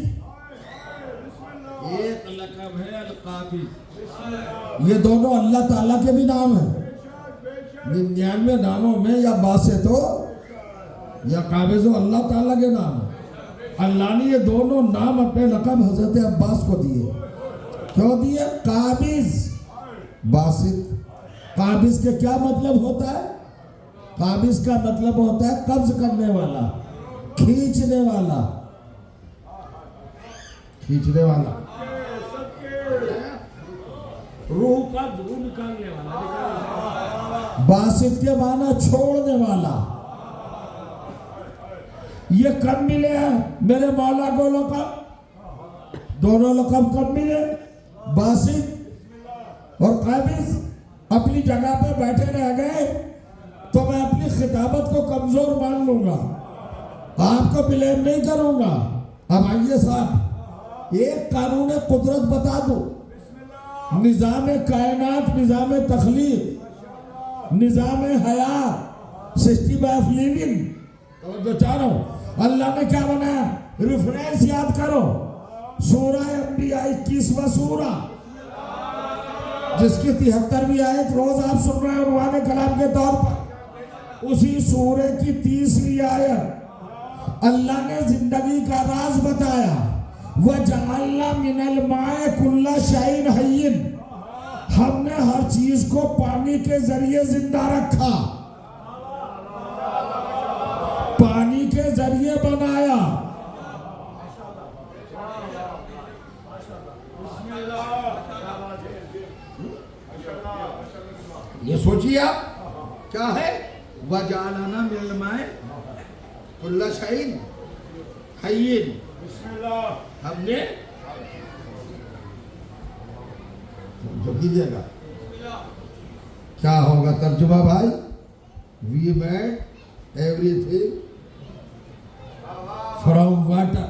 एक लक़ब है अल-काबिज़। ये दोनों अल्लाह ताला के भी नाम हैं। 99 नामों में या बासित हो या काबिज़ हो, अल्लाह ताला के नाम है। अल्लाह ने ये दोनों नाम अपने लक़ब हजरत अब्बास को दिए। क्यों दिए? काबिज़, बासित। काबिज़ के क्या मतलब होता है? काबिज़ का मतलब होता है कब्ज करने वाला, खींचने वाला, खींचने वाला। रूह का रूह निकालने वाला। बासित के माना छोड़ने वाला। ये कब मिले हैं मेरे मौला को लक़ब? दोनों लक़ब कब मिले? बासित और काबिज़ अपनी जगह पे बैठे रह गए तो मैं अपनी खिताबत को कमजोर मान लूंगा, आपको ब्लेम नहीं करूंगा। अब आइए साहब, एक कानून कुदरत बता दो, निज़ाम कायनात, निज़ाम तख्लीक, निज़ाम हयात, सिस्टम ऑफ लिविंग। तो जो चारों अल्लाह ने क्या बनाया, रेफरेंस याद करो। सूरह अंबिया 21वां सूरा, जिसकी 73वीं आयत रोज आप सुन रहे हैं उन्वाने कलाम के तौर पर। उसी सूरे की 30वीं आयत अल्लाह ने जिंदगी का राज बताया। वजअलना मिनल माए कुल्ला शैइन हय्यिन, हमने हर चीज को पानी के जरिए जिंदा रखा, पानी के जरिए बनाया। ये सोचिए आप, क्या है? वजालना मिनल माए कुल्ला शैइन हय्यिन, हमने जो कीजिएगा क्या होगा तर्जुमा भाई? We made everything from water.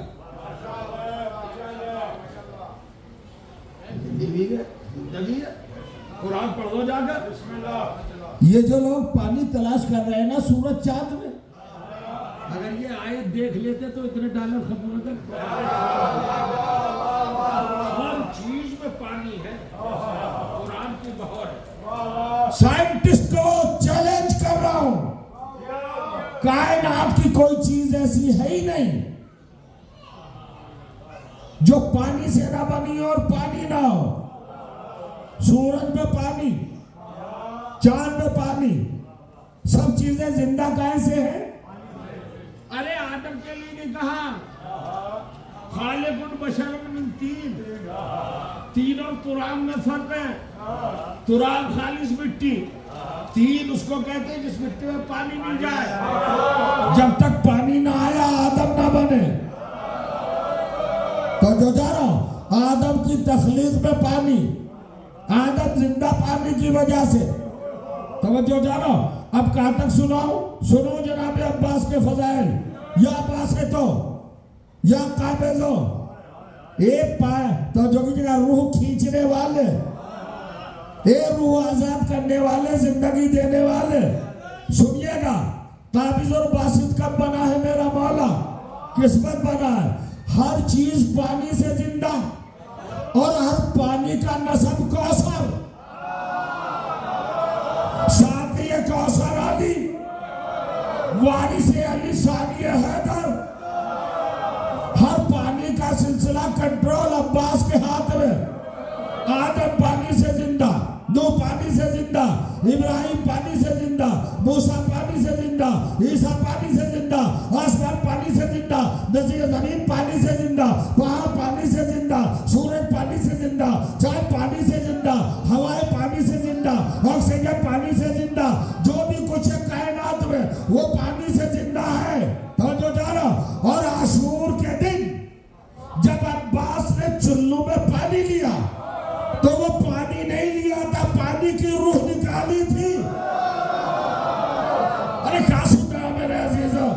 जिंदगी है। कुरान पढ़ दो जाकर। ये जो लोग पानी तलाश कर रहे हैं ना सूरज चांद में, अगर ये आयत देख लेते तो इतने डॉलर खत्म होते। हर चीज में पानी है। कुरान साइंटिस्ट को चैलेंज कर रहा हूं, कायनात की कोई चीज ऐसी है ही नहीं जो पानी से ना बनी हो और पानी ना हो। सूरज में पानी, चांद में पानी, सब चीजें जिंदा कैसे हैं? अरे आदम के लिए नहीं कहा, खालिकुल बशर मिन तीन और तुराब में फर्क है। तुराब खालिस मिट्टी, तीन उसको कहते हैं जिस मिट्टी में पानी मिल जाए। जब तक पानी ना आया आदम ना बने। तो जो जानो आदम की तखलीक में पानी, आदम जिंदा पानी की वजह से। तो जो जानो अब कहां तक सुनाओ? सुनो जनाब अब्बास के फजाइल, या अब्बास के तो या काबेजो एक पाए तो जो की जगह रूह खींचने वाले, रूह आजाद करने वाले, जिंदगी देने वाले। सुनिएगा, काबिज और बासित कब बना है मेरा मौला? किस्मत बना है। हर चीज पानी से जिंदा, और हर पानी का नसब कौसर, साथी कौसर अली, वारिस अली सानिय हैदर। हर पानी का सिलसिला कंट्रोल अब्बास के हाथ में। आदम पानी से जिंदा, नूह पानी से जिंदा, इब्राहिम पानी से जिंदा, मूसा पानी से जिंदा, ईसा पानी से जिंदा, आसमान पानी से जिंदा, जमीन पानी से जिंदा, पहाड़ पानी से जिंदा, सूरज पानी से जिंदा, चांद पानी से जिंदा, हवाएं पानी से जिंदा, ऑक्सीजन पानी से जिंदा। जो भी कुछ है कायनात में वो पानी से जिंदा है। तो जो जानो, और आशूर के दिन जब अब्बास ने चुल्लू में पानी लिया तो वो पानी नहीं लिया था, पानी की रूह निकाली थी। अरे क्या सुना मेरे अजीजों?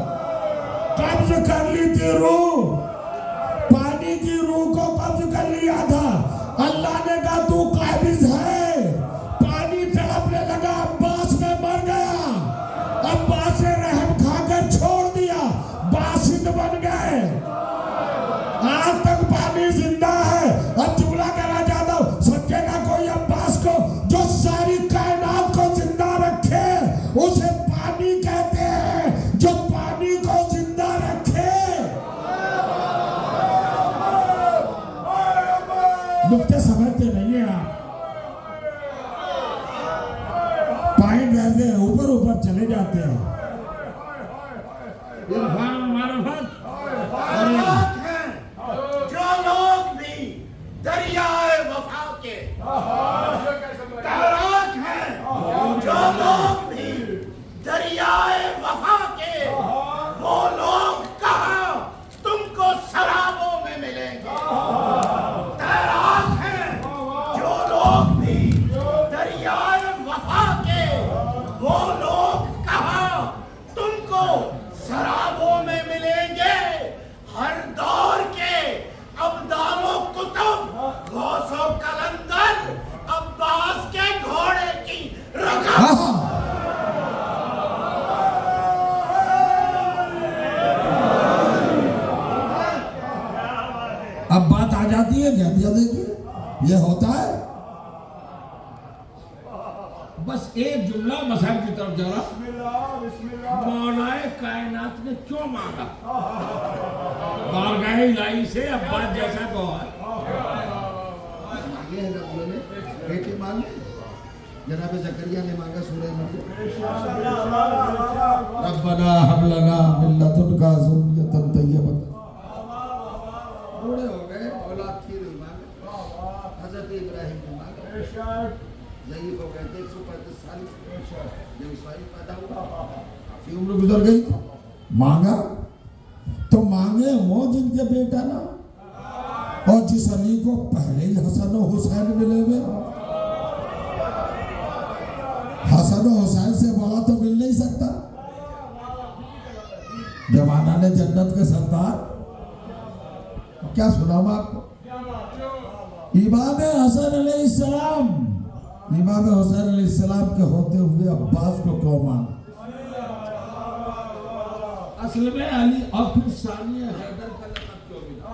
कब्ज कर ली थी रूह, पानी की रूह को कब्ज कर लिया था। अल्लाह ने कहा तू काबिज है। पानी तड़पने लगा, अब्बास में मर गया। अब्बास ने रहम खाकर छोड़ दिया, बासित बन गए। आज तक पानी जिंदा है। अब जुमला कहना चाहता हूं, समझेगा कोई अब्बास को जो सारी कायनात को जिंदा रखे, उसे पानी कहते हैं। जो पानी को जिंदा रखे। नुक्ते समझते नहीं है आप। पॉइंट ऐसे ऊपर ऊपर चले जाते हैं। जो लोग भी दरियाए वफा के तैराक हैं, जो लोग भी दरियाए वफा के, वो लोग कहाँ तुमको शराबों में मिलेंगे। तैराक हैं जो लोग भी दरियाए वफा के, वो लोग कहाँ तुमको शराबों में मिलेंगे। हर दौर के अब्दालो कुतुब, गौसो कलंदर, अब्बास के घोड़े की रकम। अब बात आ जाती है, क्या दिया देखिए ये होता है। बस एक जुमला मसाइल की तरफ जा रहा। मौलाए कायनात ने क्यों मांगा? बारगाह इलाही से अब्बास जैसा को बेटी मांगे, जनाब जकरिया ने मांगा सूरह मरियम, रब्बना हब लना मिन लदुनका ज़ुर्रियतन तय्यबतन। बूढ़े हो गए, औलाद थी नहीं मांगे। हजरत इब्राहिम ने मांगा। ज़ईफ़ हो गए, 135 साल जब इस्माइल पैदा हुआ, काफी उम्र गुजर गई, मांगा। तो मांगे वो जिनके बेटा ना, और जिस अली को पहले ही हसन और हुसैन मिले हुए। हसन और हुसैन से बड़ा तो मिल नहीं सकता। जमाना ने जन्नत के सरदार, क्या सुनाऊं आपको? इमाम हसन अलैहिस्सलाम, इमाम हुसैन अलैहिस्सलाम के होते हुए अब्बास को क्यों मांगा? असल में अली और फिर सानिया हैदर का लक़ब क्यों मिला?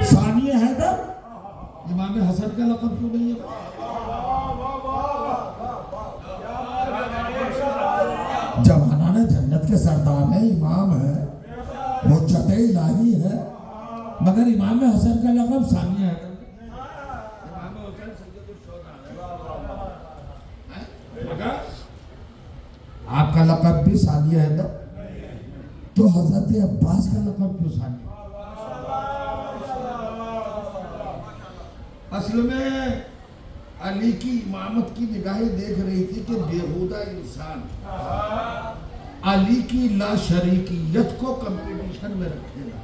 सानिया हैदर इमाम हसन का लक़ब क्यों मिला? हुज्जत इलाही है, मगर इमाम हसन का लक़ब सानिया है। इमाम हुसैन सैयदुल शुहदा है, मगर आपका लक़ब भी सानिया है ना, तो हजरत अब्बास का लक़ब क्यों सानिया? असल में अली की इमामत की निगाहें देख रही थी कि बेहुदा इंसान अली की लाशरीकियत को कंपटीशन में रखेगा।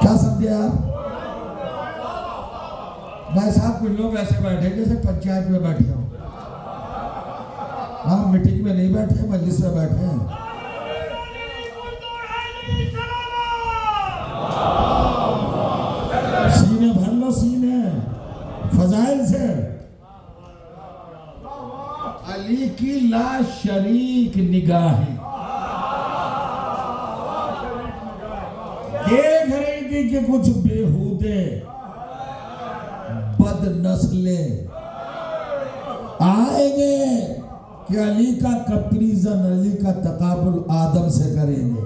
क्या समझे आप? भाई साहब कुछ लोग ऐसे बैठे जैसे पंचायत में बैठे हो। हम मीटिंग में नहीं बैठे, मजलिस में बैठे हैं। सीने भर लो, सीने फजाइल से। अली की लाशरीक निगाहें देख रही थी कि कुछ बेहूदे बदनस्ले आएंगे कि अली का कंपैरिजन, अली का तकाबुल आदम से करेंगे।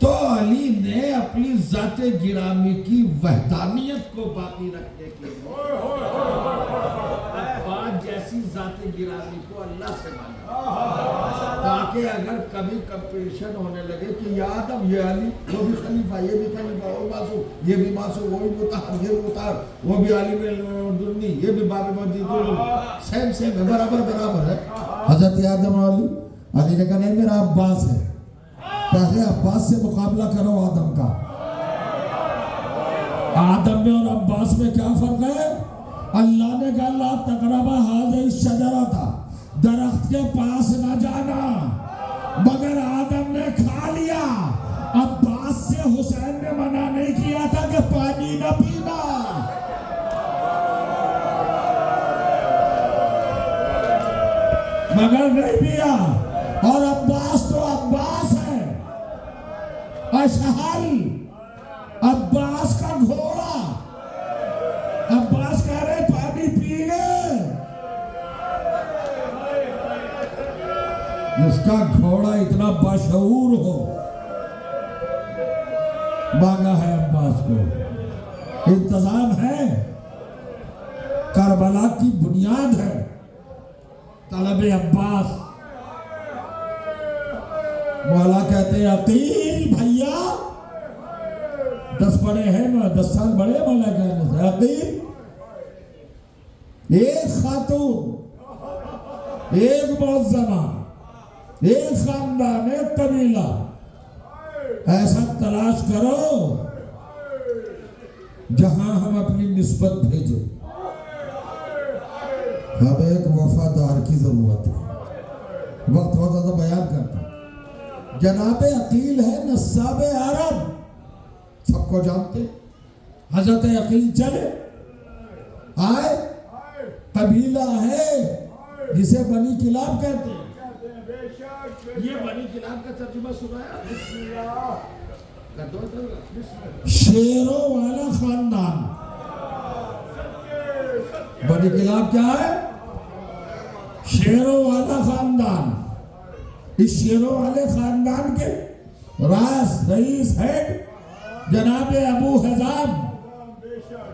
तो अली ने अपनी जाते गिरामी की वहदानियत को बाकी रखने के लिए बात जैसी जाते गिरामी को अल्लाह से मांगा, ताकि अगर कभी कंपटीशन होने लगे कि ये आदम, ये अली, वो भी खलीफा, ये भी खलीफा, वो मासूम, ये भी मासूम, वो भी मुताहर, ये भी मुताहर, वो भी आलिम दुन्नी, ये भी बाब मस्जिद, सेम सेम है, बराबर बराबर है। हजरत आदम अली ने कहा नहीं, मेरा अब्बास है। पहले अब्बास से मुकाबला करो आदम का। आदम में और अब्बास में क्या फर्क है? अल्लाह ने कहा ला तकरबा हाज़िही शजरा था, दरख्त के पास न जाना, मगर आदम ने खा लिया। अब्बास से हुसैन ने मना नहीं किया था कि पानी न पीना। मगर नहीं पिया। और अब्बास तो अब्बास है, अशहल अब्बास का घोड़ा। अब्बास कह रहे पानी पी ले। जिसका घोड़ा इतना बाशऊर हो, मांगा है अब्बास को। इंतजाम है, करबला की बुनियाद है तलब अब्बास। मौला कहते हैं अकील भैया, 10 बड़े हैं ना, 10 साल बड़े मौला कहने से। अकील एक खातून, एक मुअज्जमा, एक खानदान, एक कबीला, ऐसा तलाश करो जहां हम अपनी निस्बत भेजें। हमें एक वफादार की जरूरत है। वक्त बहुत ज्यादा बयान करता हूं। जनाबे अकील है नस्साबे अरब, सबको जानते। हजरत अकील चले आए, कबीला है जिसे बनी किलाब कहते हैं। ये बनी किलाब का तर्जुमा सुनाया, शेरों वाला खानदान। बनी किलाब क्या है? शेरों वाला खानदान। इस शेरों वाले खानदान के रास रईस हेड जनाबे अबू हज़ाम।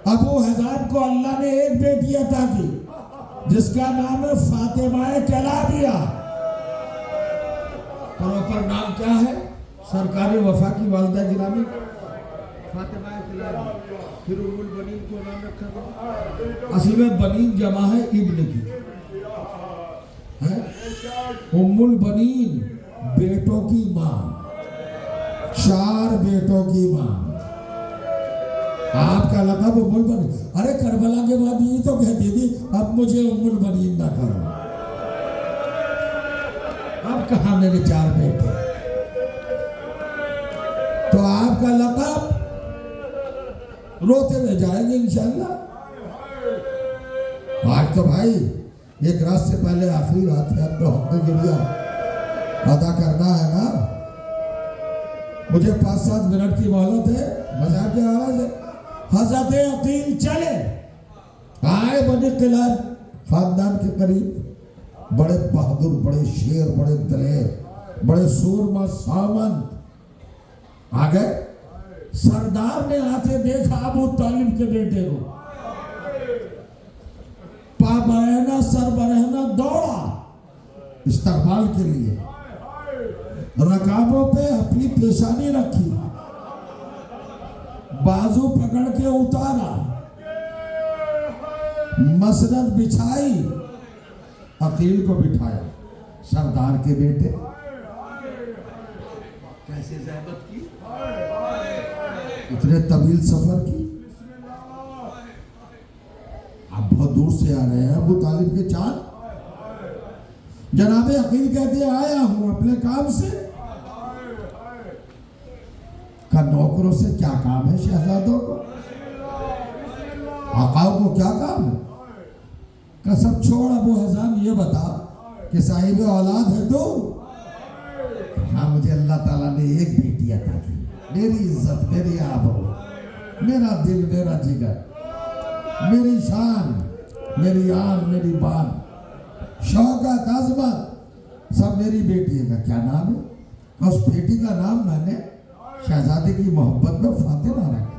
अबू हज़ाम को अल्लाह ने एक बेटी अता की जिसका नाम है फातिमा कलाबिया। प्रॉपर नाम क्या है? सरकारी वफा की वालिदा गिरामी फातिमा कलाबिया। फिर उम्मुल बनीन को नाम रखा गया। असल में बनीन जमा है इब्न की है। उम्मुल बनीन बेटों की माँ, 4 बेटों की माँ। आपका लक़ब उम्मुल बनीन। अरे करबला के बाद यही तो कहती थी अब मुझे उम्मुल बनीन ना करो। अब कहा मेरे 4 बेटे। तो आपका लक़ब रोते हुए जाएंगे इंशाअल्लाह। आज तो भाई एक रात से पहले आखिरी रात है, तो हमने गिरिया अदा करना है ना। मुझे 5-7 मिनट की मोहलत है। मजाक की आवाज है। हजरत अकील चले आए बने किलार खानदान के करीब, बड़े बहादुर, बड़े शेर, बड़े दलेर, बड़े सूरमा सामंत आ गए। सरदार ने आते देखा अबू तालिब के बेटे को, पा बरहना सर बरहना दौड़ा इस्तकबाल के लिए, रकाबों पे अपनी पेशानी रखी, बाजू पकड़ के उतारा, मसनद बिछाई, अकील को बिठाया। सरदार के बेटे कैसे ज़हमत की, इतने तवील सफर की, आप बहुत दूर से आ रहे हैं अबू तालिब के चांद। जनाबे अकील कहते आया हूं अपने काम से। का नौकरों से क्या काम है शहजादों को, आकाओं को क्या काम है? का सब छोड़ अबू हजाम ये बता कि साहिब औलाद है तो? हाँ, मुझे अल्लाह ताला ने एक बेटी अता की, मेरी इज्जत, मेरी आबरू, मेरा दिल, मेरा जिगर, मेरी शान, मेरी आन, मेरी बान, शौकत, अज़मत सब मेरी बेटी है। का क्या नाम है? उस बेटी का नाम मैंने शहजादी की मोहब्बत में फातिमा रखा।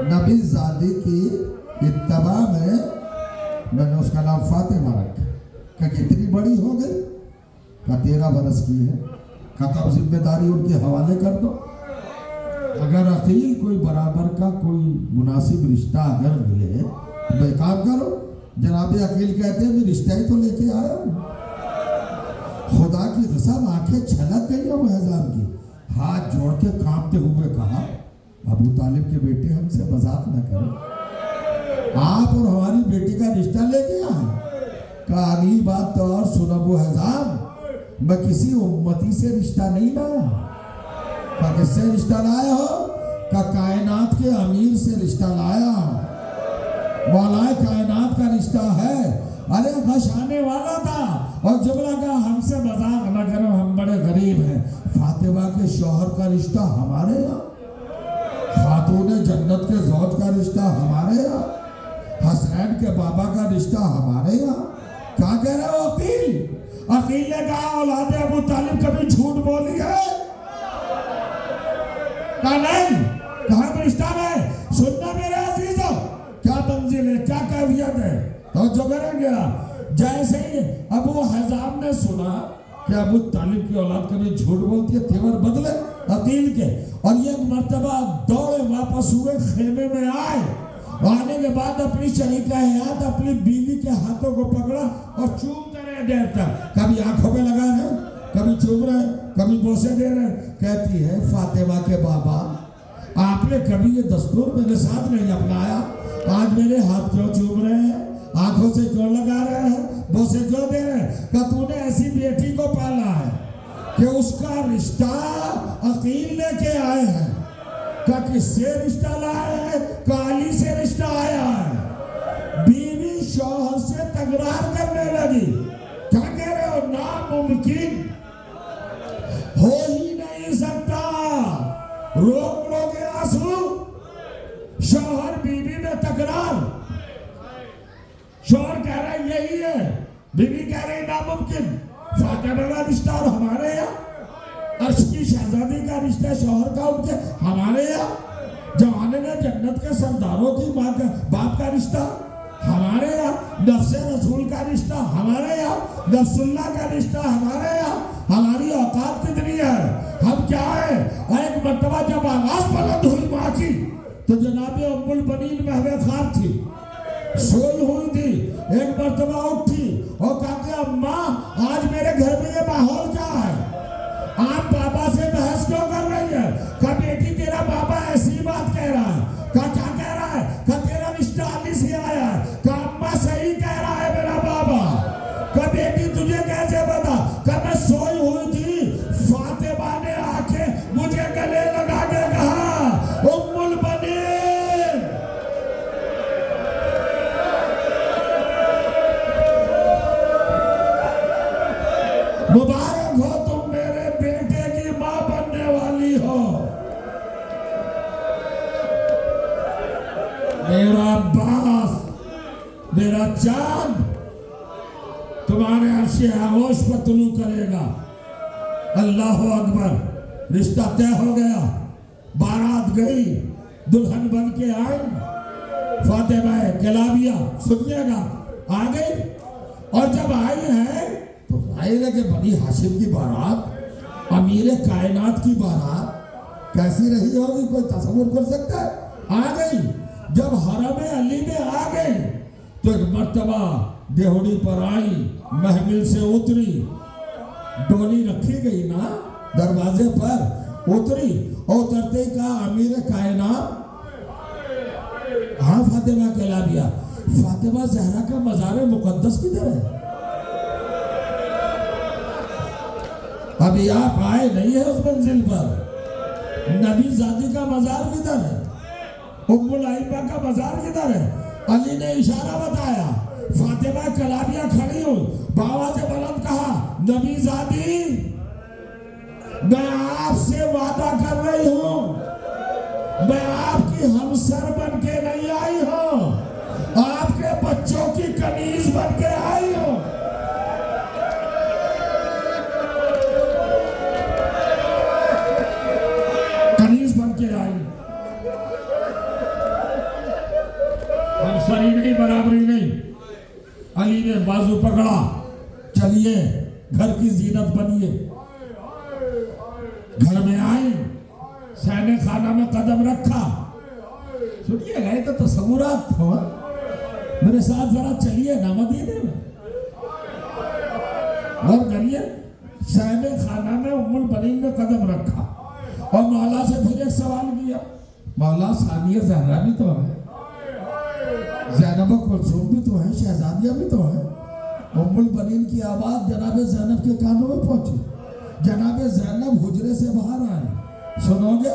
नबी ज़ादी की इत्तबा में मैंने उसका नाम फातिमा रखा। क्या कितनी बड़ी हो गई? का 13 बरस की है। का तब जिम्मेदारी उनके हवाले कर दो। अगर अकील कोई बराबर का कोई मुनासिब रिश्ता अगर मिले तो एक काम करो, जनाबे अकील कहते हैं मैं रिश्ता ही तो लेके आया हूँ। खुदा की कसम आंखें छलक गई है हजाम की, हाथ जोड़ के कांपते हुए कहा, अबू तालिब के बेटे हमसे मजाक न करो, आप और हमारी बेटी का रिश्ता लेके आए। का अगली बात तो और सुन अबू हजाम, मैं किसी उम्मती से रिश्ता नहीं लाया। का किससे रिश्ता लाया हो? का कायनात के अमीर से रिश्ता लाया, मौलाए कायनात का रिश्ता है। अरे खश आने वाला था और जुमला का हमसे मजाक न करो, हम बड़े गरीब हैं। फातिमा के शौहर का रिश्ता हमारे यहाँ, खातून जन्नत के जौज का रिश्ता हमारे यहाँ, हसनैन के बाबा का रिश्ता हमारे यहाँ। क्या कह रहे हो अकील? अकील ने कहा औलाद अबू तालिब कभी झूठ बोली है? कहा नहीं, कहा रिश्ता में। सुनना मेरे अजीजों, क्या मंजिल है, क्या कैफियत है, तो जो करेंगे। जैसे ही अबू हजाम ने सुना कि अबू तालिब की औलाद कभी झूठ बोलती है, तेवर बदले अकील के, और ये मर्तबा दौड़े वापस हुए, खेमे में आए। आने के बाद अपनी शरीका हयात अपनी बीवी के हाथों को पकड़ा और चूमते रहे देर तक। कभी आंखों पे लगा रहे, कभी चूम रहे, कभी बोसे दे रहे। कहती है फातिमा के बाबा, आपने कभी ये दस्तूर मेरे साथ नहीं अपनाया, आज मेरे हाथ क्यों चूम रहे हैं, आंखों से क्यों लगा रहे हैं, बोसे क्यों दे रहे हैं? का तूने ऐसी बेटी को पाला है कि उसका रिश्ता अकील लेके आए हैं। का किससे रिश्ता लाया है? काली से रिश्ता आया है। बीवी शौहर से तकरार करने लगी। क्या कह रहे हो? नामुमकिन हो ही नहीं सकता। रोक लोगे आंसू? शौहर बीवी में तकरार, शौहर कह रहा है यही है, बीवी कह रही नामुमकिन। फातिमा का रिश्ता और हमारे यहाँ, अर्श की शहजादी का रिश्ता शौहर का उनके हमारे यहाँ, जवाने ने जन्नत के सरदारों की माँ का बाप का रिश्ता हमारे यहाँ, नफ्से रसूल का रिश्ता हमारे यहाँ, नफ्सुल्लाह का रिश्ता हमारे यहाँ। हमारी औकात कितनी है? हम क्या है? एक मर्तबा जब आवाज बुलंद हुई माँ की, तो जनाबे उम्मुल बनीन महवे खाब थी, सोई हुई थी। एक मर्तबा उठी और कहा अम्मा आज मेरे घर में ये माहौल क्या है, आप बाबा से बहस क्यों कर रही है? का बेटी तेरा बाबा ऐसी बात कह रहा है। का क्या कह रहा है? का तेरा रिश्ता अली से आया है। का अम्मा सही कह रहा है मेरा बाबा। का बेटी तुझे कैसे पता? का मैं सोई हुई थी, फातिमा ने आके मुझे गले लगा के कहा उम्मुल बनीन, मुबारक हो तुम मेरे बेटे की मां बनने वाली हो। मेरा अब्बास मेरा चांद तुम्हारे अर्श आगोश पर तुलू करेगा। अल्लाह अकबर। रिश्ता तय हो गया, बारात गई, दुल्हन बन के आई फातिमा कलाबिया, सुनिएगा, आ गई। और जब आई है तो जाहिर है कि बनी हाशिम की बारात, अमीर कायनात की बारात कैसी रही होगी, कोई तस्वीर कर सकता है? आ गई। जब हरम अली में आ गई तो एक मर्तबा देहड़ी पर आई, महमिल से उतरी, डोली रखी गई ना दरवाजे पर, उतरी और उतरते ही कहा अमीर कायनात, हाँ फातिमा कलाबिया, फातिमा जहरा का मज़ार मुकद्दस किधर है? अभी आप आए नहीं है उस मंजिल पर। नबी ज़ादी का मज़ार किधर है? उम्मुल आइबा का मज़ार किधर है? अली ने इशारा बताया, फातिमा कलाबिया खड़ी हो, बाबा से बुलंद कहा, नबी ज़ादी मैं आपसे वादा कर रही हूं, मैं आपकी हमसर बन के नहीं आई हूं, आपके बच्चों की कनीज बन के आई हूं। कनीज बन के आई, हमसरी नहीं, बराबरी नहीं। अली ने बाजू पकड़ा, चलिए घर की जीनत बनिए। घर में आई, सहने खाना में कदम रखा। सुनिए गए तो तस्वुरात हो, मेरे साथ जरा चलिए ना मदीने में और करिए। सहने खाना में उम्मुल बनीन ने कदम रखा और मौला से फिर एक सवाल किया, मौला सानिया ज़हरा भी तो है, ज़ैनब कुलसूम भी तो है, शहजादिया भी तो है। उम्मुल बनीन की आवाज़ जनाब ज़ैनब के कानों में पहुंची। जनाब ज़ैनब हुजरे से बाहर आए, सुनोगे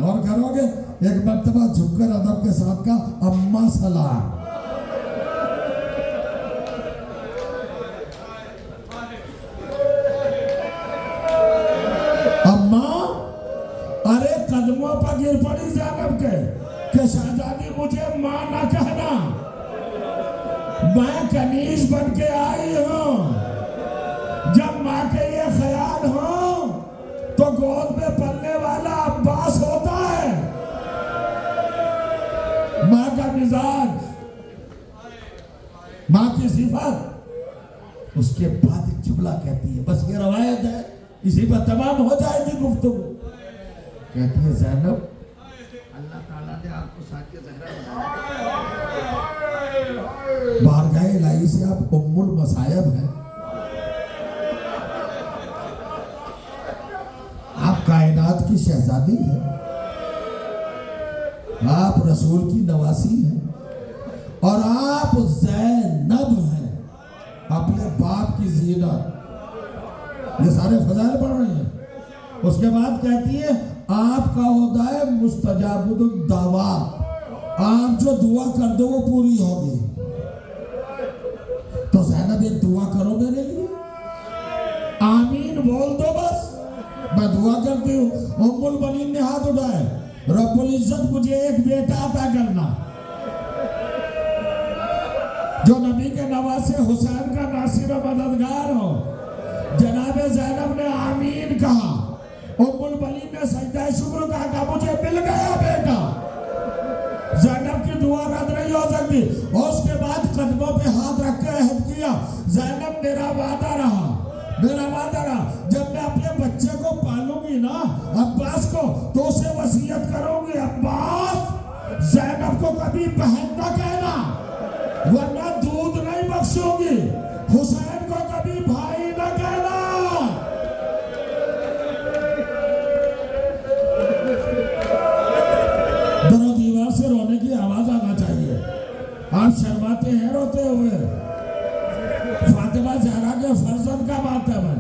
और करोगे? एक मर्तबा झुककर अदब के साथ का अम्मा सलाम। अम्मा, अरे कदमों पर गिर पड़ी ज़ैनब के शहजादी मुझे मां ना कहना, मैं कनीज बन के आई हूं। जब मां के ये ख्याल हो तो गोद में पलने वाला अब्बास होता है। मां का मिजाज, मां की सिफत। उसके बाद एक जुमला कहती है, बस ये रवायत है, इसी पर तमाम हो जाएगी गुफ्तगू। कहती है ज़ैनब, अल्लाह ताला ने आपको सानिया ज़हरा बनाया, बारगाह इलाही से आप उम्मुल मसायब हैं, आप कायनात की शहजादी हैं, आप रसूल की नवासी हैं और आप ज़ैनब हैं, अपने बाप की ज़ीनत। ये सारे फजाइल पढ़ रही हैं। उसके बाद कहती है आपका होता है मुस्तजाबुद दावा, आप जो दुआ कर दो वो पूरी होगी। तो ज़ैनब एक दुआ करो मेरे लिए, आमीन बोल दो, बस मैं दुआ करती हूँ। उम्मुल बनीन ने हाथ उठाए, रब्बुल इज्जत मुझे एक बेटा अता करना जो नबी के नवासे हुसैन का नासिर मददगार हो। जनाब ज़ैनब ने आमीन कहा, उम्मुल बनीन ने सजदा शुक्र कहा, मुझे मिल गया बेटा। ज़ैनब की दुआ रद्द नहीं हो सकती। और उसके बाद कदमों पे हाथ रख के अहद किया, ज़ैनब मेरा वादा रहा, मेरा वादा रहा, जब मैं अपने बच्चे को पालूंगी ना अब्बास को, तो उसे वसीयत करूंगी, अब्बास ज़ैनब को कभी बहन ना कहना, वरना दूध नहीं बख्शूंगी। हुसैन को कभी भाई ना कहना। दरो दीवार से रोने की आवाज आना चाहिए। आप शर्माते हैं रोते हुए। फातिमा ज़हरा के फर्जंद का मातम है,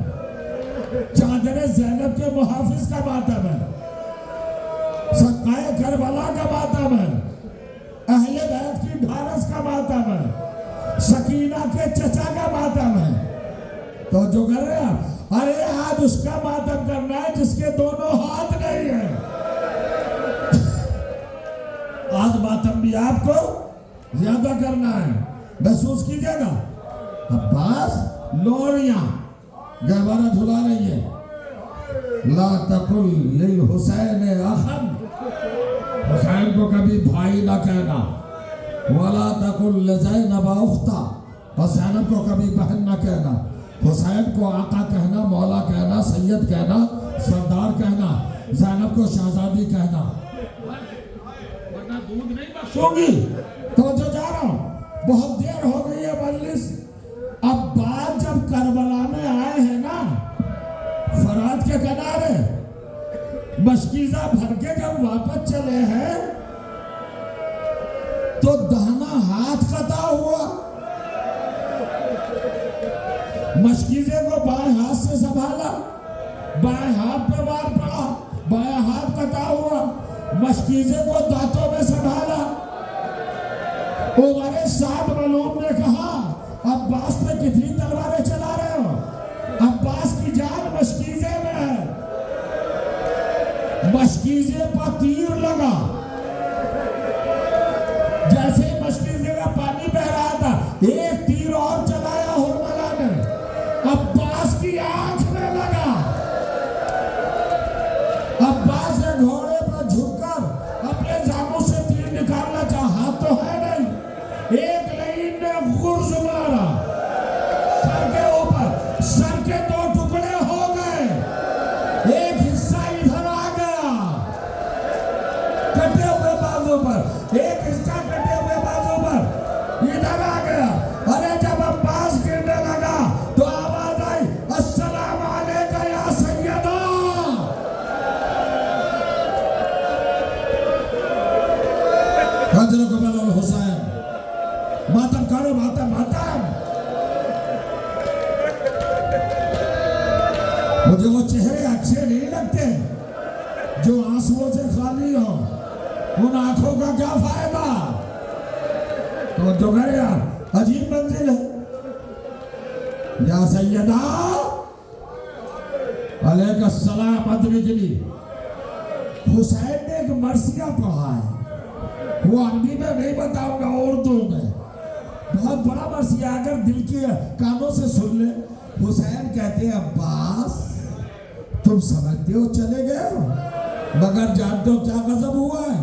चादरे ज़ैनब के मुहाफिज का मातम है, सक्काए करबला का मातम है, अहले बैत की ढारस का मातम है, सकीना के चचा का मातम है। तो जो कर रहे हैं, अरे आज उसका मातम करना है जिसके दोनों हाथ नहीं है। आज मातम भी आपको ज्यादा करना है। महसूस कीजिएगा। अब्बास लोरियां गहवारा झुला रही है। ला तकुल लिल हुसैन अखन, हुसैन को कभी भाई ना कहना। वला तकुल ज़ैनब उख्ता, और ज़ैनब को कभी बहन ना कहना। हुसैन को आका कहना, मौला कहना, सैयद कहना, सरदार कहना, ज़ैनब को शहजादी कहना, वरना दूध नहीं बख्शूंगी। तो जो जा रहा हूं, बहुत देर हो गई है मजलिस। अब बात जब करबला में आए हैं ना, फरात के किनारे मशकीज़ा भर के जब वापस चले हैं, तो दाहिना हाथ कटा हुआ। मशकीज़े को बाएं हाथ से संभाला, बाएं हाथ पे वार पड़ा, बाएं हाथ कटा हुआ। मशकीज़े को दांतों में संभाला। उमर साद मलूम ने कहा, अब्बास पे कितनी तलवारें चला रहे हो? अब्बास की जान मशकीज़े में है। मशकीज़े पर तीर लगा। जैसे ही मशकीज़े का पानी बह रहा था, एक तीर और चलाया हुरमला ने, अब्बास की आंख में लगा। अब्बास ने घोड़े पर झुककर अपने जामों से तीर निकालना चाहा, तो है नहीं। एक लाइन ने गुर्ज मारा सर के ऊपर, सर के दो टुकड़े हो गए। एक हिस्सा इधर आ गया कटे हुए बाजू पर, एक हिस्सा कटे हुए बाजू पर इधर आ गया। अरे जब अब्बास गिरने लगा तो आवाज आई, अस्सलाम अलैका या सैयदा। हजरत हुसैन, मातम करो, मातम मातम। मुझे वो चेहरे अच्छे नहीं लगते जो आंसुओं से खाली हो। उन आंखों का क्या फायदा? तो जो करे यार, अजीब मंजिल है। या सैयदा अलैहिस्सलाम अदरिजनी। हुसैन ने एक मरसिया पढ़ा है, वो अरबी में नहीं बताऊंगा, उर्दू में। बहुत बड़ा मरसिया, अगर दिल के कानों से सुन ले। हुसैन कहते हैं, अब्बास तुम समझते हो चले गए हो, मगर जानते हो क्या गजब हुआ है?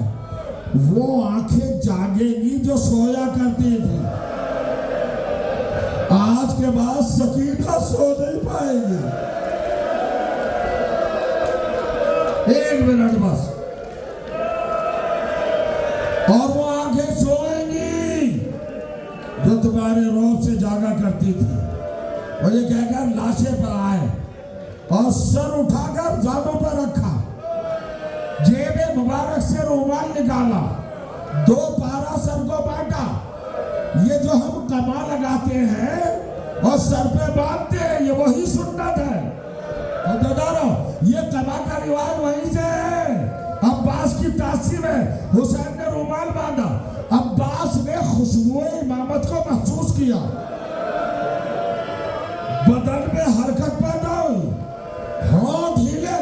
वो आंखें जागेंगी जो सोया करती थी। आज के बाद सकीना सो नहीं पाएगी। एक मिनट बस, और वो आंखें सोएंगी जो तुम्हारे रौब से जागा करती थी। और ये कहकर लाशे पर आए और सर उठाकर जादों पर रखा, जेब मुबारक से रुमाल निकाला, 2 पारा सर को बांटा। ये जो हम कमा लगाते हैं और सर पे बांधते हैं, ये वही सुन्नत है। और दादारो, ये कमा का रिवाज वहीं से है। अब्बास की तासीर में हुसैन ने रुमाल बांधा। अब्बास ने खुशबू इमामत को महसूस किया, बदन में हरकत पैदा हुई, हाथ हिले।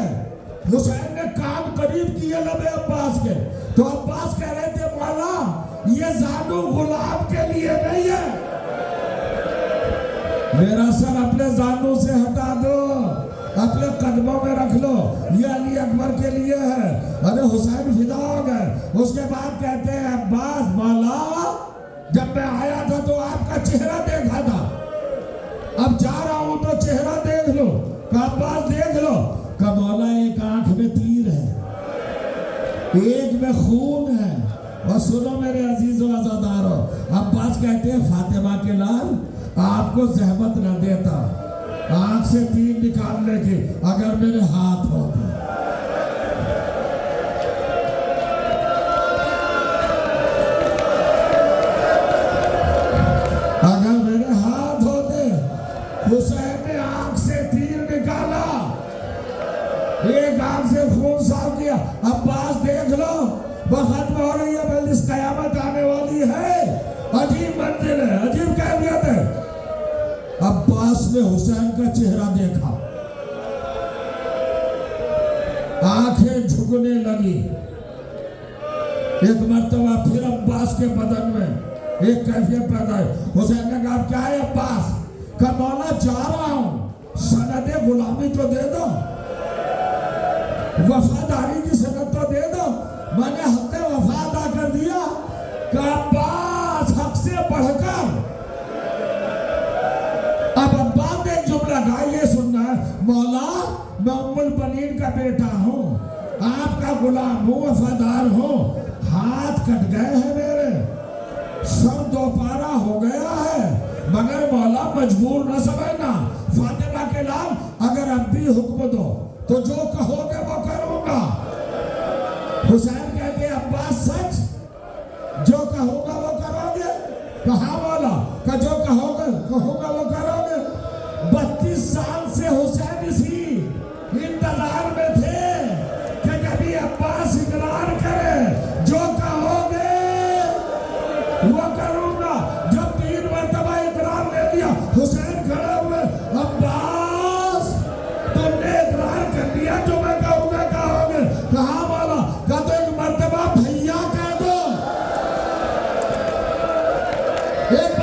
हुसैन ने कान करीब किए लबे अब्बास के, तो अब्बास कह रहे थे, मौला ये जादू गुलाम के लिए नहीं है। मेरा सर अपने जानू से हटा दो, अपने कदमों में रख लो, ये अली अकबर के लिए है। अरे हुसैन फिदा हो गए। उसके बाद कहते हैं, अब्बास मौला जब मैं आया था तो आपका चेहरा देखा था, अब जा रहा हूं तो चेहरा देख लो। अब्बास देख लो। का मौला एक आंख में तीर है, एक में खून है। और सुनो मेरे अजीजों आजादारों, अब्बास कहते हैं, फातिमा के लाल आपको जहमत न देता आंख से तीर निकालने की, अगर मेरे हाथ होते। अगर मेरे हाथ होते। हुसैन ने आंख से तीर निकाला, एक आंख से खून साफ किया। अब्बास देख लो, वक्त हो रही है, बल्कि कयामत आने वाली है। अजीब मंजिल है, अजीब कैफियत है। अब्बास ने हुसैन का चेहरा देखा, आंखें झुकने लगी। एक मर्तबा फिर अब्बास के बदन में एक कैफियत पैदा है। हुसैन ने कहा क्या है अब्बास? कहा मौला जा रहा हूं, सनदे गुलामी तो दे दो, वफादारी की सनद तो दे दो। मैंने हक़ वफा अदा कर दिया। कहा अब्बास हक से बढ़कर। अब अब्बास ने एक जुमला कहा, ये सुनना है, मौला मैं उम्मुल बनीन का बेटा हूं, आपका गुलाम हूं, वफादार हूं, हाथ कट गए हैं मेरे, सब दोपारा हो गया है, मगर मौला मजबूर न समझना, फातिमा के लाल अगर अब भी हुक्म दो तो जो कहोगे वो करूंगा। हुसैन कहते अब्बास सच, जो कहोगा वो करोगे? कहा मौला? का जो कहोगे कहोगा वो करोगे। 32 साल से हुसैन इसी इंतजार में थे कि कभी अब्बास इकरार करे, जो कहोगे वो करूंगा। जब 3 मरतबा इकरार ले लिया, हुसैन खड़े हुए, अब्बास तुमने इकरार कर लिया, जो मैं कहूंगा कहोगे? कहा मौला? का तो एक मरतबा भैया कह दो, एक